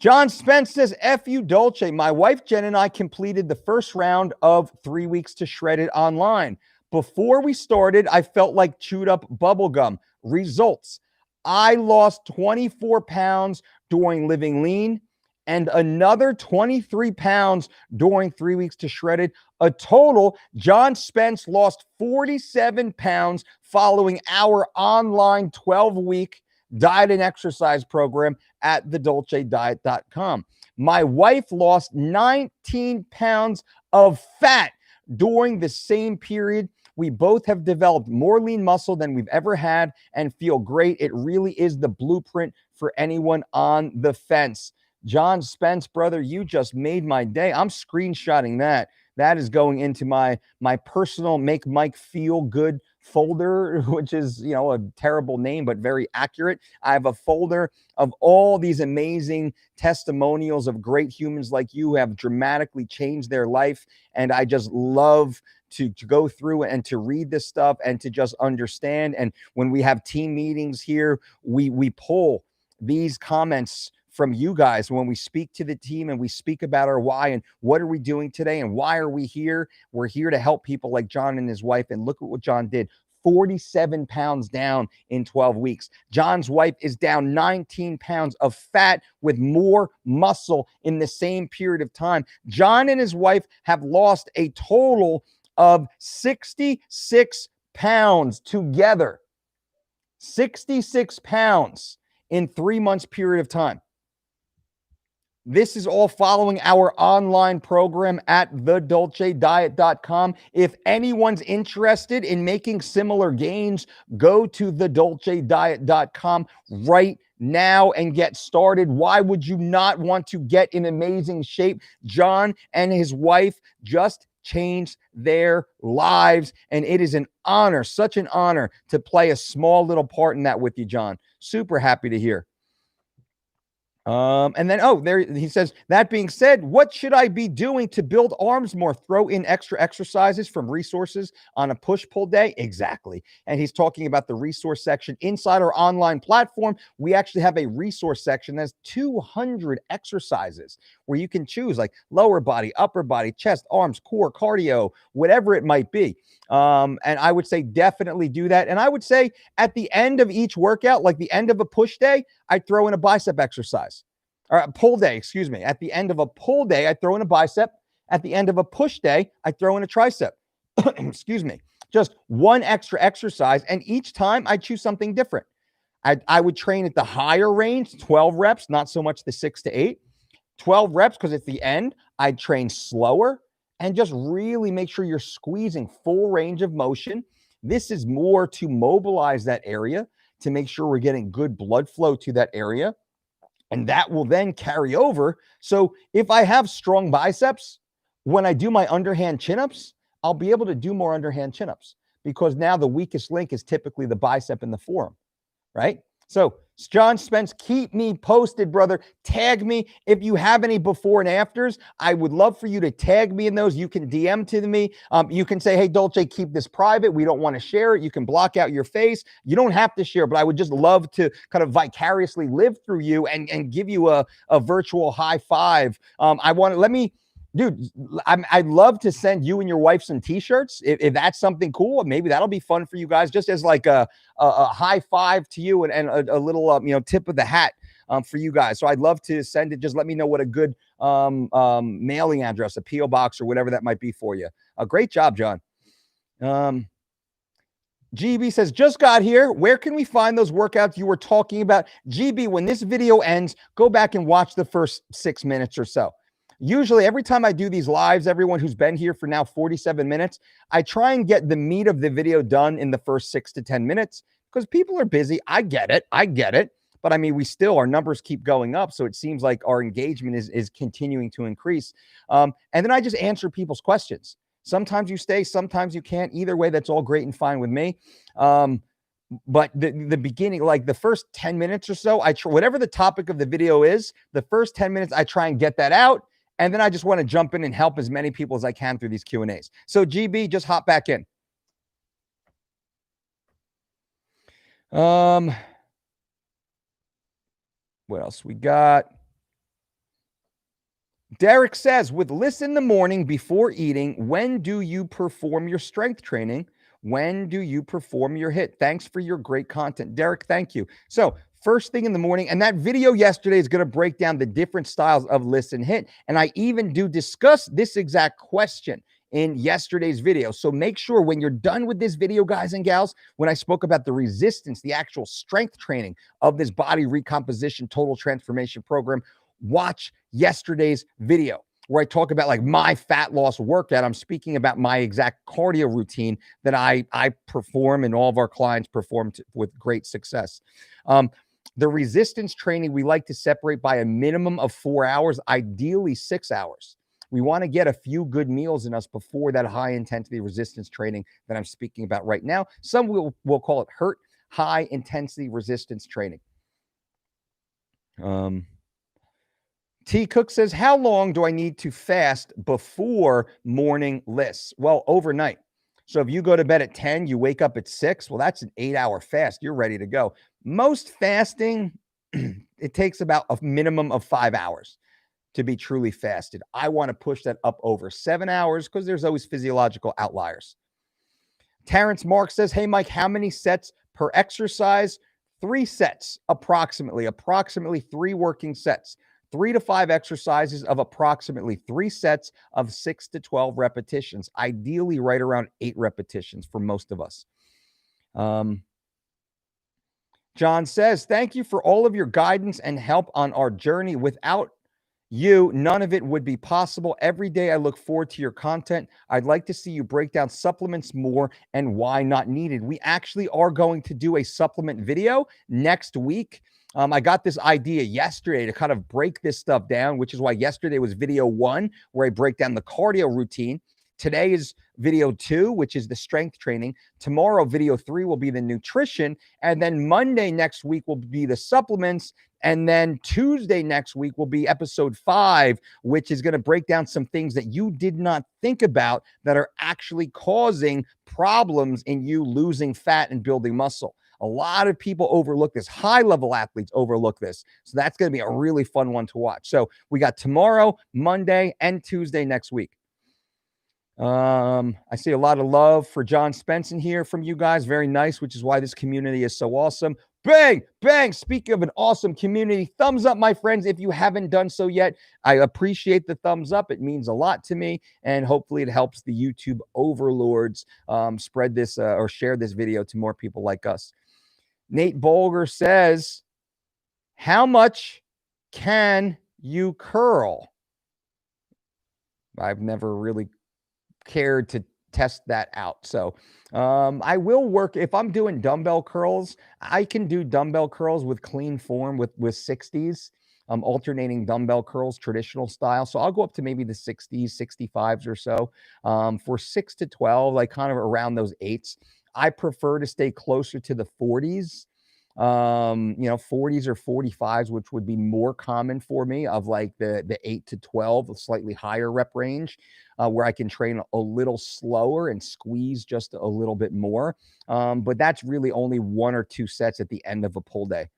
John Spence says, F you, Dolce. My wife, Jen, and I completed the first round of 3 weeks to shred it online. Before we started, I felt like chewed up bubble gum. Results: I lost 24 pounds during living lean and another 23 pounds during 3 weeks to shred it. A total, John Spence lost 47 pounds following our online 12-week diet and exercise program at thedolcediet.com. My wife lost 19 pounds of fat during the same period. We both have developed more lean muscle than we've ever had and feel great. It really is the blueprint for anyone on the fence. John Spence, brother, you just made my day. I'm screenshotting that. That is going into my personal Make Mike Feel Good folder, which is, a terrible name, but very accurate. I have a folder of all these amazing testimonials of great humans like you who have dramatically changed their life. And I just love to go through and to read this stuff and to just understand. And when we have team meetings here, we pull these comments from you guys when we speak to the team and we speak about our why and what are we doing today and why are we here. We're here to help people like John and his wife. And look at what John did. 47 pounds down in 12 weeks. John's wife is down 19 pounds of fat with more muscle in the same period of time. John and his wife have lost a total of 66 pounds together. 66 pounds in 3 months period of time. This is all following our online program at thedolcediet.com. If anyone's interested in making similar gains, go to thedolcediet.com right now and get started. Why would you not want to get in amazing shape? John and his wife just changed their lives, and it is an honor, such an honor to play a small little part in that with you, John. Super happy to hear. And then, there he says, that being said, what should I be doing to build arms more? Throw in extra exercises from resources on a push-pull day? Exactly. And he's talking about the resource section inside our online platform. We actually have a resource section that's 200 exercises where you can choose like lower body, upper body, chest, arms, core, cardio, whatever it might be. And I would say definitely do that. And I would say at the end of each workout, like the end of a push day, I'd throw in a bicep exercise. Or a pull day, excuse me. At the end of a pull day, I throw in a bicep. At the end of a push day, I throw in a tricep. Excuse me. Just one extra exercise. And each time I choose something different. I would train at the higher range, 12 reps, not so much the 6 to 8. 12 reps because at the end, I'd train slower and just really make sure you're squeezing full range of motion. This is more to mobilize that area to make sure we're getting good blood flow to that area. And that will then carry over. So if I have strong biceps, when I do my underhand chin-ups, I'll be able to do more underhand chin-ups because now the weakest link is typically the bicep and the forearm, right? So John Spence, keep me posted, brother. Tag me if you have any before and afters. I would love for you to tag me in those. You can DM to me. You can say, hey, Dolce, keep this private. We don't want to share it. You can block out your face. You don't have to share, but I would just love to kind of vicariously live through you and give you a virtual high five. Dude, I'd love to send you and your wife some t-shirts. If that's something cool, maybe that'll be fun for you guys, just as like a high five to you and a little, tip of the hat for you guys. So I'd love to send it. Just let me know what a good mailing address, a P.O. box or whatever that might be for you. Great job, John. GB says, just got here. Where can we find those workouts you were talking about? GB, when this video ends, go back and watch the first 6 minutes or so. Usually every time I do these lives, everyone who's been here for now 47 minutes, I try and get the meat of the video done in the first 6 to 10 minutes because people are busy. I get it. But I mean, our numbers keep going up. So it seems like our engagement is continuing to increase. And then I just answer people's questions. Sometimes you stay, sometimes you can't. Either way, that's all great and fine with me. But the beginning, like the first 10 minutes or so, whatever the topic of the video is, the first 10 minutes, I try and get that out. And then I just want to jump in and help as many people as I can through these Q&As. So GB, just hop back in. What else we got? Derek says, with lists in the morning before eating, when do you perform your strength training? When do you perform your HIIT? Thanks for your great content. Derek, thank you. So first thing in the morning, and that video yesterday is going to break down the different styles of lists and HIIT. And I even do discuss this exact question in yesterday's video. So make sure when you're done with this video, guys and gals, when I spoke about the resistance, the actual strength training of this body recomposition total transformation program, watch yesterday's video where I talk about like my fat loss workout. I'm speaking about my exact cardio routine that I perform and all of our clients perform with great success. The resistance training, we like to separate by a minimum of 4 hours, ideally 6 hours. We want to get a few good meals in us before that high intensity resistance training that I'm speaking about right now. Some will call it HIIT, high intensity resistance training. T. Cook says, how long do I need to fast before morning lists? Well, overnight. So if you go to bed at 10, you wake up at 6, well, that's an 8-hour fast. You're ready to go. Most fasting, it takes about a minimum of 5 hours to be truly fasted. I want to push that up over 7 hours because there's always physiological outliers. Terrence Mark says, hey, Mike, how many sets per exercise? 3 sets, approximately 3 working sets. 3 to 5 exercises of approximately 3 sets of 6 to 12 repetitions, ideally right around 8 repetitions for most of us. John says, thank you for all of your guidance and help on our journey. Without you, none of it would be possible. Every day I look forward to your content. I'd like to see you break down supplements more and why not needed. We actually are going to do a supplement video next week. I got this idea yesterday to kind of break this stuff down, which is why yesterday was video 1, where I break down the cardio routine. Today is video 2, which is the strength training. Tomorrow, video 3 will be the nutrition. And then Monday next week will be the supplements. And then Tuesday next week will be episode 5, which is going to break down some things that you did not think about that are actually causing problems in you losing fat and building muscle. A lot of people overlook this. High-level athletes overlook this. So that's going to be a really fun one to watch. So we got tomorrow, Monday, and Tuesday next week. I see a lot of love for John Spencer here from you guys. Very nice, which is why this community is so awesome. Bang, bang. Speaking of an awesome community, thumbs up, my friends, if you haven't done so yet. I appreciate the thumbs up. It means a lot to me, and hopefully it helps the YouTube overlords spread this or share this video to more people like us. Nate Bolger says, how much can you curl? I've never really cared to test that out. So I will work if I'm doing dumbbell curls. I can do dumbbell curls with clean form with 60s, alternating dumbbell curls, traditional style. So I'll go up to maybe the 60s, 65s or so. For 6 to 12, like kind of around those 8s. I prefer to stay closer to the 40s. 40s or 45s, which would be more common for me, of like the 8 to 12, a slightly higher rep range, where I can train a little slower and squeeze just a little bit more. But that's really only 1 or 2 sets at the end of a pull day.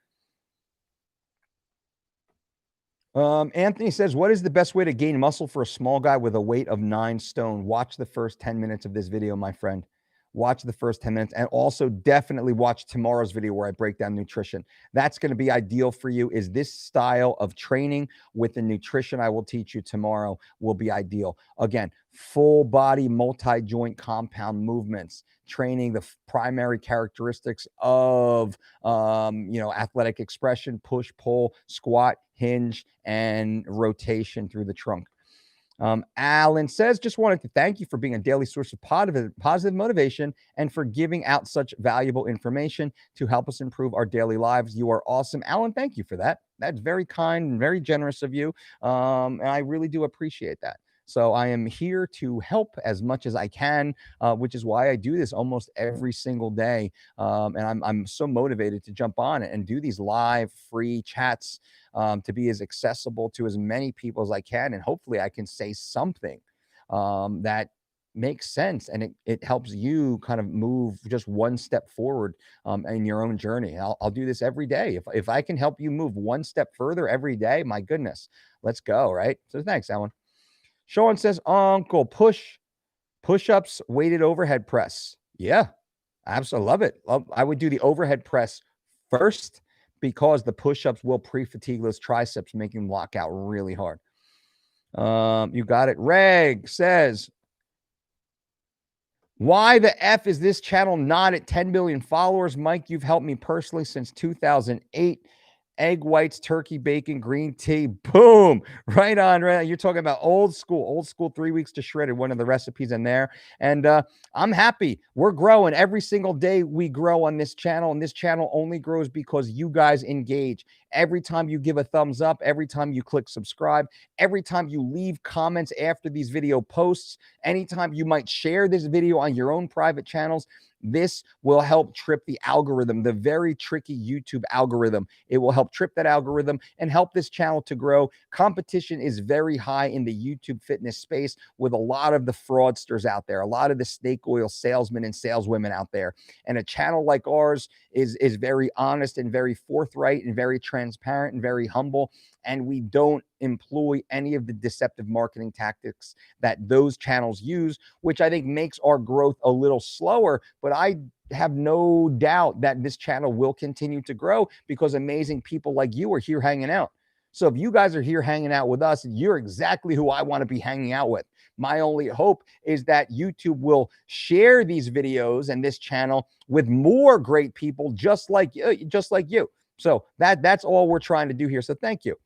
Anthony says, what is the best way to gain muscle for a small guy with a weight of 9 stone? Watch the first 10 minutes of this video, my friend. Watch the first 10 minutes, and also definitely watch tomorrow's video where I break down nutrition. That's going to be ideal for you. Is this style of training with the nutrition I will teach you tomorrow will be ideal. Again, full body, multi-joint compound movements, training the primary characteristics of, athletic expression, push, pull, squat, hinge, and rotation through the trunk. Alan says, just wanted to thank you for being a daily source of positive motivation and for giving out such valuable information to help us improve our daily lives. You are awesome. Alan, thank you for that. That's very kind and very generous of you. And I really do appreciate that. So I am here to help as much as I can, which is why I do this almost every single day. And I'm so motivated to jump on it and do these live free chats to be as accessible to as many people as I can. And hopefully I can say something that makes sense, and it helps you kind of move just one step forward in your own journey. I'll do this every day. If I can help you move one step further every day, my goodness, let's go, right? So thanks, Alan. Sean says, Uncle, push-ups, weighted overhead press. Yeah, absolutely. Love it. I would do the overhead press first because the push-ups will pre-fatigue those triceps, making them lock out really hard. You got it. Reg says, why the F is this channel not at 10 million followers? Mike, you've helped me personally since 2008. Egg whites, turkey bacon, green tea. Boom. Right on. Right on. You're talking about old school 3 weeks to shredded, one of the recipes in there. And I'm happy. We're growing every single day. We grow on this channel, and this channel only grows because you guys engage. Every time you give a thumbs up, every time you click subscribe, every time you leave comments after these video posts, anytime you might share this video on your own private channels, This will help trip the algorithm, the very tricky YouTube algorithm. It will help trip that algorithm and help this channel to grow. Competition is very high in the YouTube fitness space with a lot of the fraudsters out there, a lot of the snake oil salesmen and saleswomen out there. And a channel like ours is very honest and very forthright and very transparent and very humble. And we don't employ any of the deceptive marketing tactics that those channels use, which I think makes our growth a little slower. But I have no doubt that this channel will continue to grow because amazing people like you are here hanging out. So if you guys are here hanging out with us, you're exactly who I want to be hanging out with. My only hope is that YouTube will share these videos and this channel with more great people just like you. So that's all we're trying to do here. So thank you.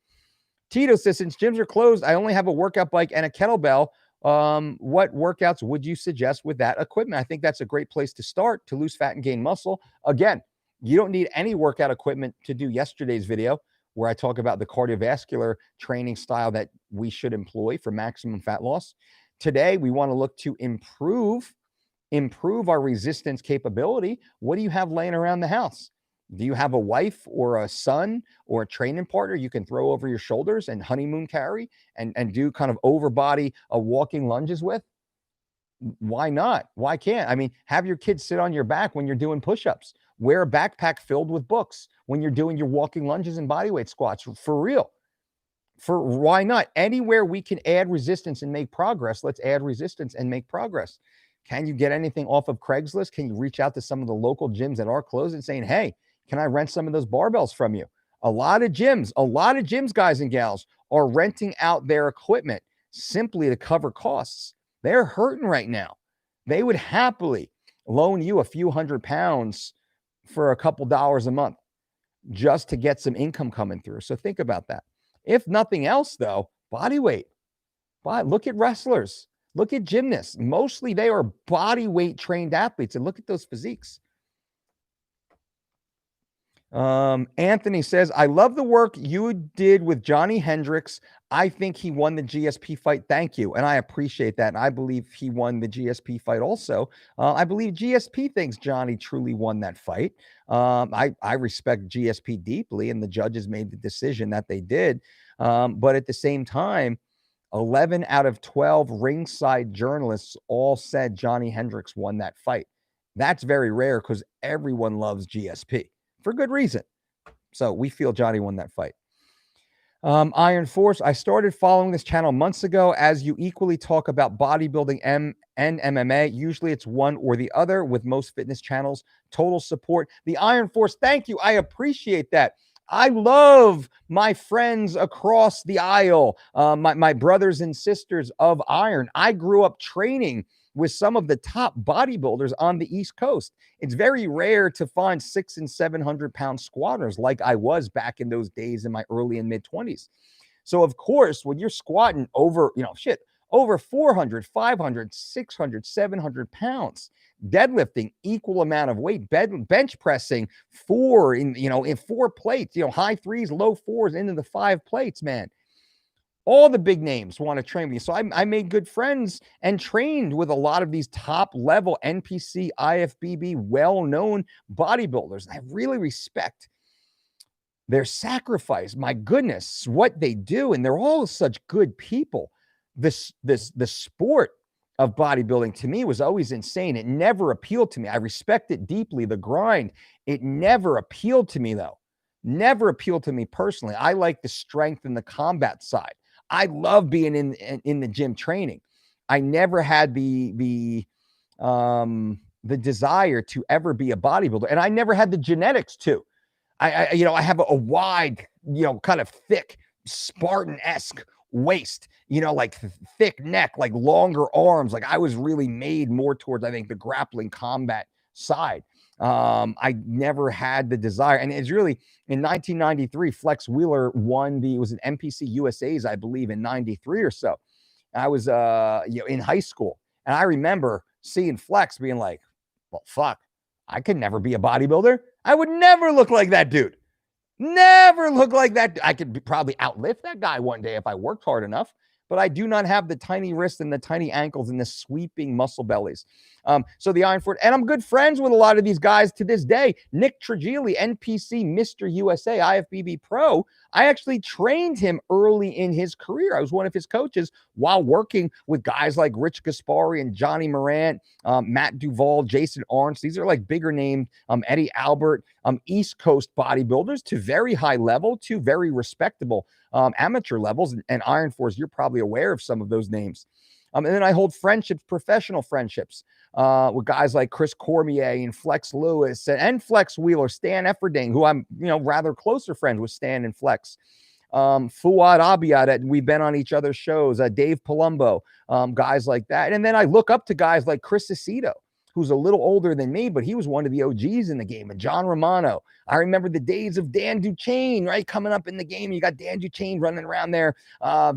Tito says, since gyms are closed, I only have a workout bike and a kettlebell. What workouts would you suggest with that equipment? I think that's a great place to start to lose fat and gain muscle. Again, you don't need any workout equipment to do yesterday's video where I talk about the cardiovascular training style that we should employ for maximum fat loss. Today, we want to look to improve our resistance capability. What do you have laying around the house? Do you have a wife or a son or a training partner you can throw over your shoulders and honeymoon carry and do kind of overbody walking lunges with? Why not? Why can't? I mean, have your kids sit on your back when you're doing push-ups. Wear a backpack filled with books when you're doing your walking lunges and bodyweight squats. For real. Why not? Anywhere we can add resistance and make progress, let's add resistance and make progress. Can you get anything off of Craigslist? Can you reach out to some of the local gyms that are closed and saying, hey, can I rent some of those barbells from you? A lot of gyms, guys and gals, are renting out their equipment simply to cover costs. They're hurting right now. They would happily loan you a few £100 for a couple dollars a month just to get some income coming through. So think about that. If nothing else, though, body weight. Look at wrestlers. Look at gymnasts. Mostly they are body weight trained athletes. And look at those physiques. Anthony says, I love the work you did with Johnny Hendricks. I think he won the GSP fight. Thank you. And I appreciate that. And I believe he won the GSP fight also. I believe GSP thinks Johnny truly won that fight. I respect GSP deeply, and the judges made the decision that they did. But at the same time, 11 out of 12 ringside journalists all said Johnny Hendricks won that fight. That's very rare because everyone loves GSP. For good reason. So we feel Johnny won that fight. Iron Force, I started following this channel months ago as you equally talk about bodybuilding and MMA. Usually it's one or the other with most fitness channels. Total support. The Iron Force, thank you. I appreciate that. I love my friends across the aisle, my brothers and sisters of Iron. I grew up training with some of the top bodybuilders on the East Coast. It's very rare to find 600 and 700 pound squatters like I was back in those days in my early and mid 20s. So of course, when you're squatting over, over 400, 500, 600, 700 pounds, deadlifting equal amount of weight, bench pressing in 4 plates, high 3s, low 4s into the 5 plates, man. All the big names want to train with me. So I made good friends and trained with a lot of these top level NPC, IFBB, well-known bodybuilders. I really respect their sacrifice. My goodness, what they do. And they're all such good people. The sport of bodybuilding to me was always insane. It never appealed to me. I respect it deeply, the grind. It never appealed to me, though. Never appealed to me personally. I like the strength and the combat side. I love being in the gym training. I never had the desire to ever be a bodybuilder, and I never had the genetics to. I have a wide, kind of thick Spartan-esque waist, like thick neck, like longer arms. Like I was really made more towards, I think, the grappling combat side. I never had the desire. And it's really in 1993, Flex Wheeler won it was an NPC USA's, I believe, in 93 or so. I was, in high school. And I remember seeing Flex being like, well, fuck, I could never be a bodybuilder. I would never look like that dude. Never look like that. I could probably outlift that guy one day if I worked hard enough. but I do not have the tiny wrists and the tiny ankles and the sweeping muscle bellies. So the Iron Force, and I'm good friends with a lot of these guys to this day. Nick Trigili, NPC, Mr. USA, IFBB Pro. I actually trained him early in his career. I was one of his coaches while working with guys like Rich Gaspari and Johnny Morant, Matt Duvall, Jason Arns. These are like bigger named Eddie Albert, East Coast bodybuilders to very high level to very respectable amateur levels. And Iron Force, you're probably aware of some of those names. And then I hold friendships, professional friendships with guys like Chris Cormier and Flex Lewis and Flex Wheeler, Stan Efferding, who I'm, rather closer friends with Stan and Flex. Fuad Abiad, we've been on each other's shows, Dave Palumbo, guys like that. And then I look up to guys like Chris Aceto, who's a little older than me, but he was one of the OGs in the game, and John Romano. I remember the days of Dan Duchaine, right? Coming up in the game. You got Dan Duchaine running around there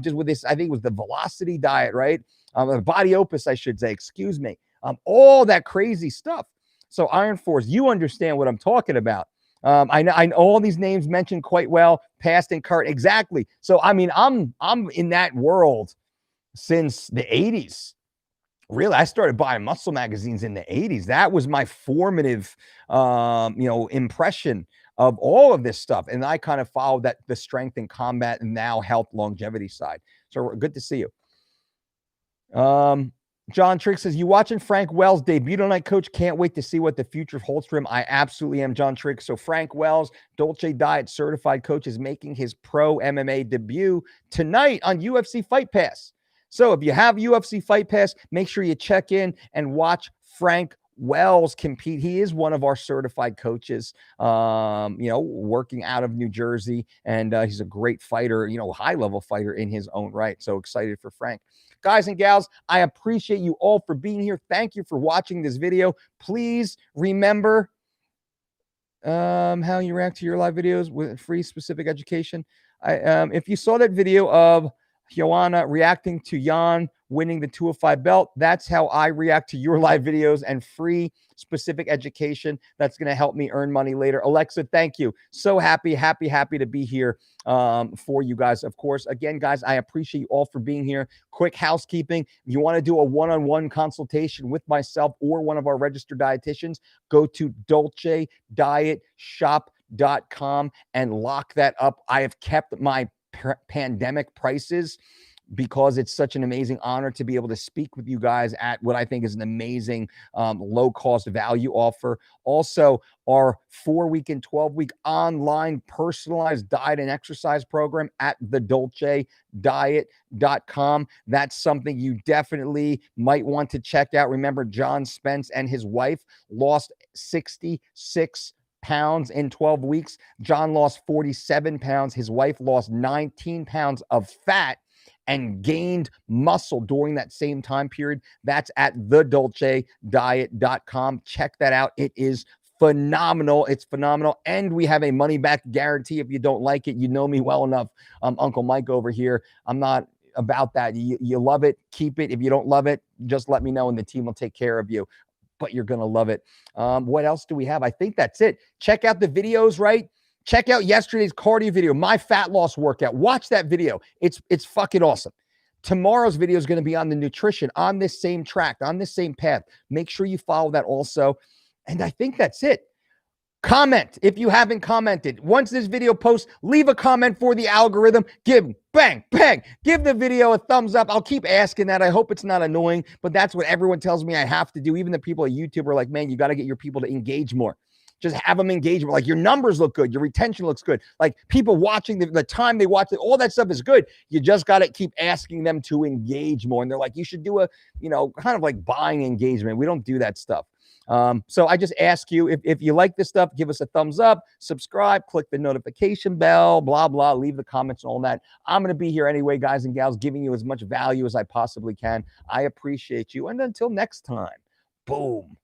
just with this, I think it was the velocity diet, right? The body opus, I should say, excuse me. All that crazy stuff. So Iron Force, you understand what I'm talking about. I know all these names mentioned quite well, past and current. Exactly. So, I mean, I'm in that world since the 80s. Really, I started buying muscle magazines in the 80s. That was my formative, impression of all of this stuff. And I kind of followed that, the strength and combat and now health longevity side. So good to see you. John Trick says, you watching Frank Wells debut tonight, coach? Can't wait to see what the future holds for him. I absolutely am, John Trick. So Frank Wells, Dolce Diet certified coach, is making his pro MMA debut tonight on UFC Fight Pass. So if you have UFC Fight Pass, make sure you check in and watch Frank Wells compete. He is one of our certified coaches, working out of New Jersey, and he's a great fighter, high-level fighter in his own right. So excited for Frank. Guys and gals, I appreciate you all for being here. Thank you for watching this video. Please remember how you react to your live videos with free specific education. If you saw that video of Joanna reacting to Jan winning the 205 belt, that's how I react to your live videos and free specific education. That's going to help me earn money later. Alexa, thank you. So happy to be here for you guys. Of course, again, guys, I appreciate you all for being here. Quick housekeeping. If you want to do a one-on-one consultation with myself or one of our registered dietitians, go to DolceDietShop.com and lock that up. I have kept my pandemic prices because it's such an amazing honor to be able to speak with you guys at what I think is an amazing low-cost value offer. Also, our 4-week and 12-week online personalized diet and exercise program at thedolcediet.com. That's something you definitely might want to check out. Remember, John Spence and his wife lost 66 pounds in 12 weeks. John lost 47 pounds. His wife lost 19 pounds of fat and gained muscle during that same time period. That's at thedolcediet.com. Check that out. It is phenomenal. It's phenomenal. And we have a money back guarantee. If you don't like it, you know me well enough. Uncle Mike over here. I'm not about that. You love it, keep it. If you don't love it, just let me know and the team will take care of you. But you're going to love it. What else do we have? I think that's it. Check out the videos, right? Check out yesterday's cardio video, my fat loss workout. Watch that video. It's fucking awesome. Tomorrow's video is going to be on the nutrition, on this same track, on this same path. Make sure you follow that also. And I think that's it. Comment if you haven't commented. Once this video posts, leave a comment for the algorithm. Give the video a thumbs up. I'll keep asking that. I hope it's not annoying, but that's what everyone tells me I have to do. Even the people at YouTube are like, man, you got to get your people to engage more. Just have them engage more. Like, your numbers look good. Your retention looks good. Like, people watching, the time they watch it, all that stuff is good. You just got to keep asking them to engage more. And they're like, you should do a, kind of like buying engagement. We don't do that stuff. So I just ask you, if you like this stuff, give us a thumbs up, subscribe, click the notification bell, blah, blah, leave the comments and all that. I'm going to be here anyway, guys and gals, giving you as much value as I possibly can. I appreciate you. And until next time, boom.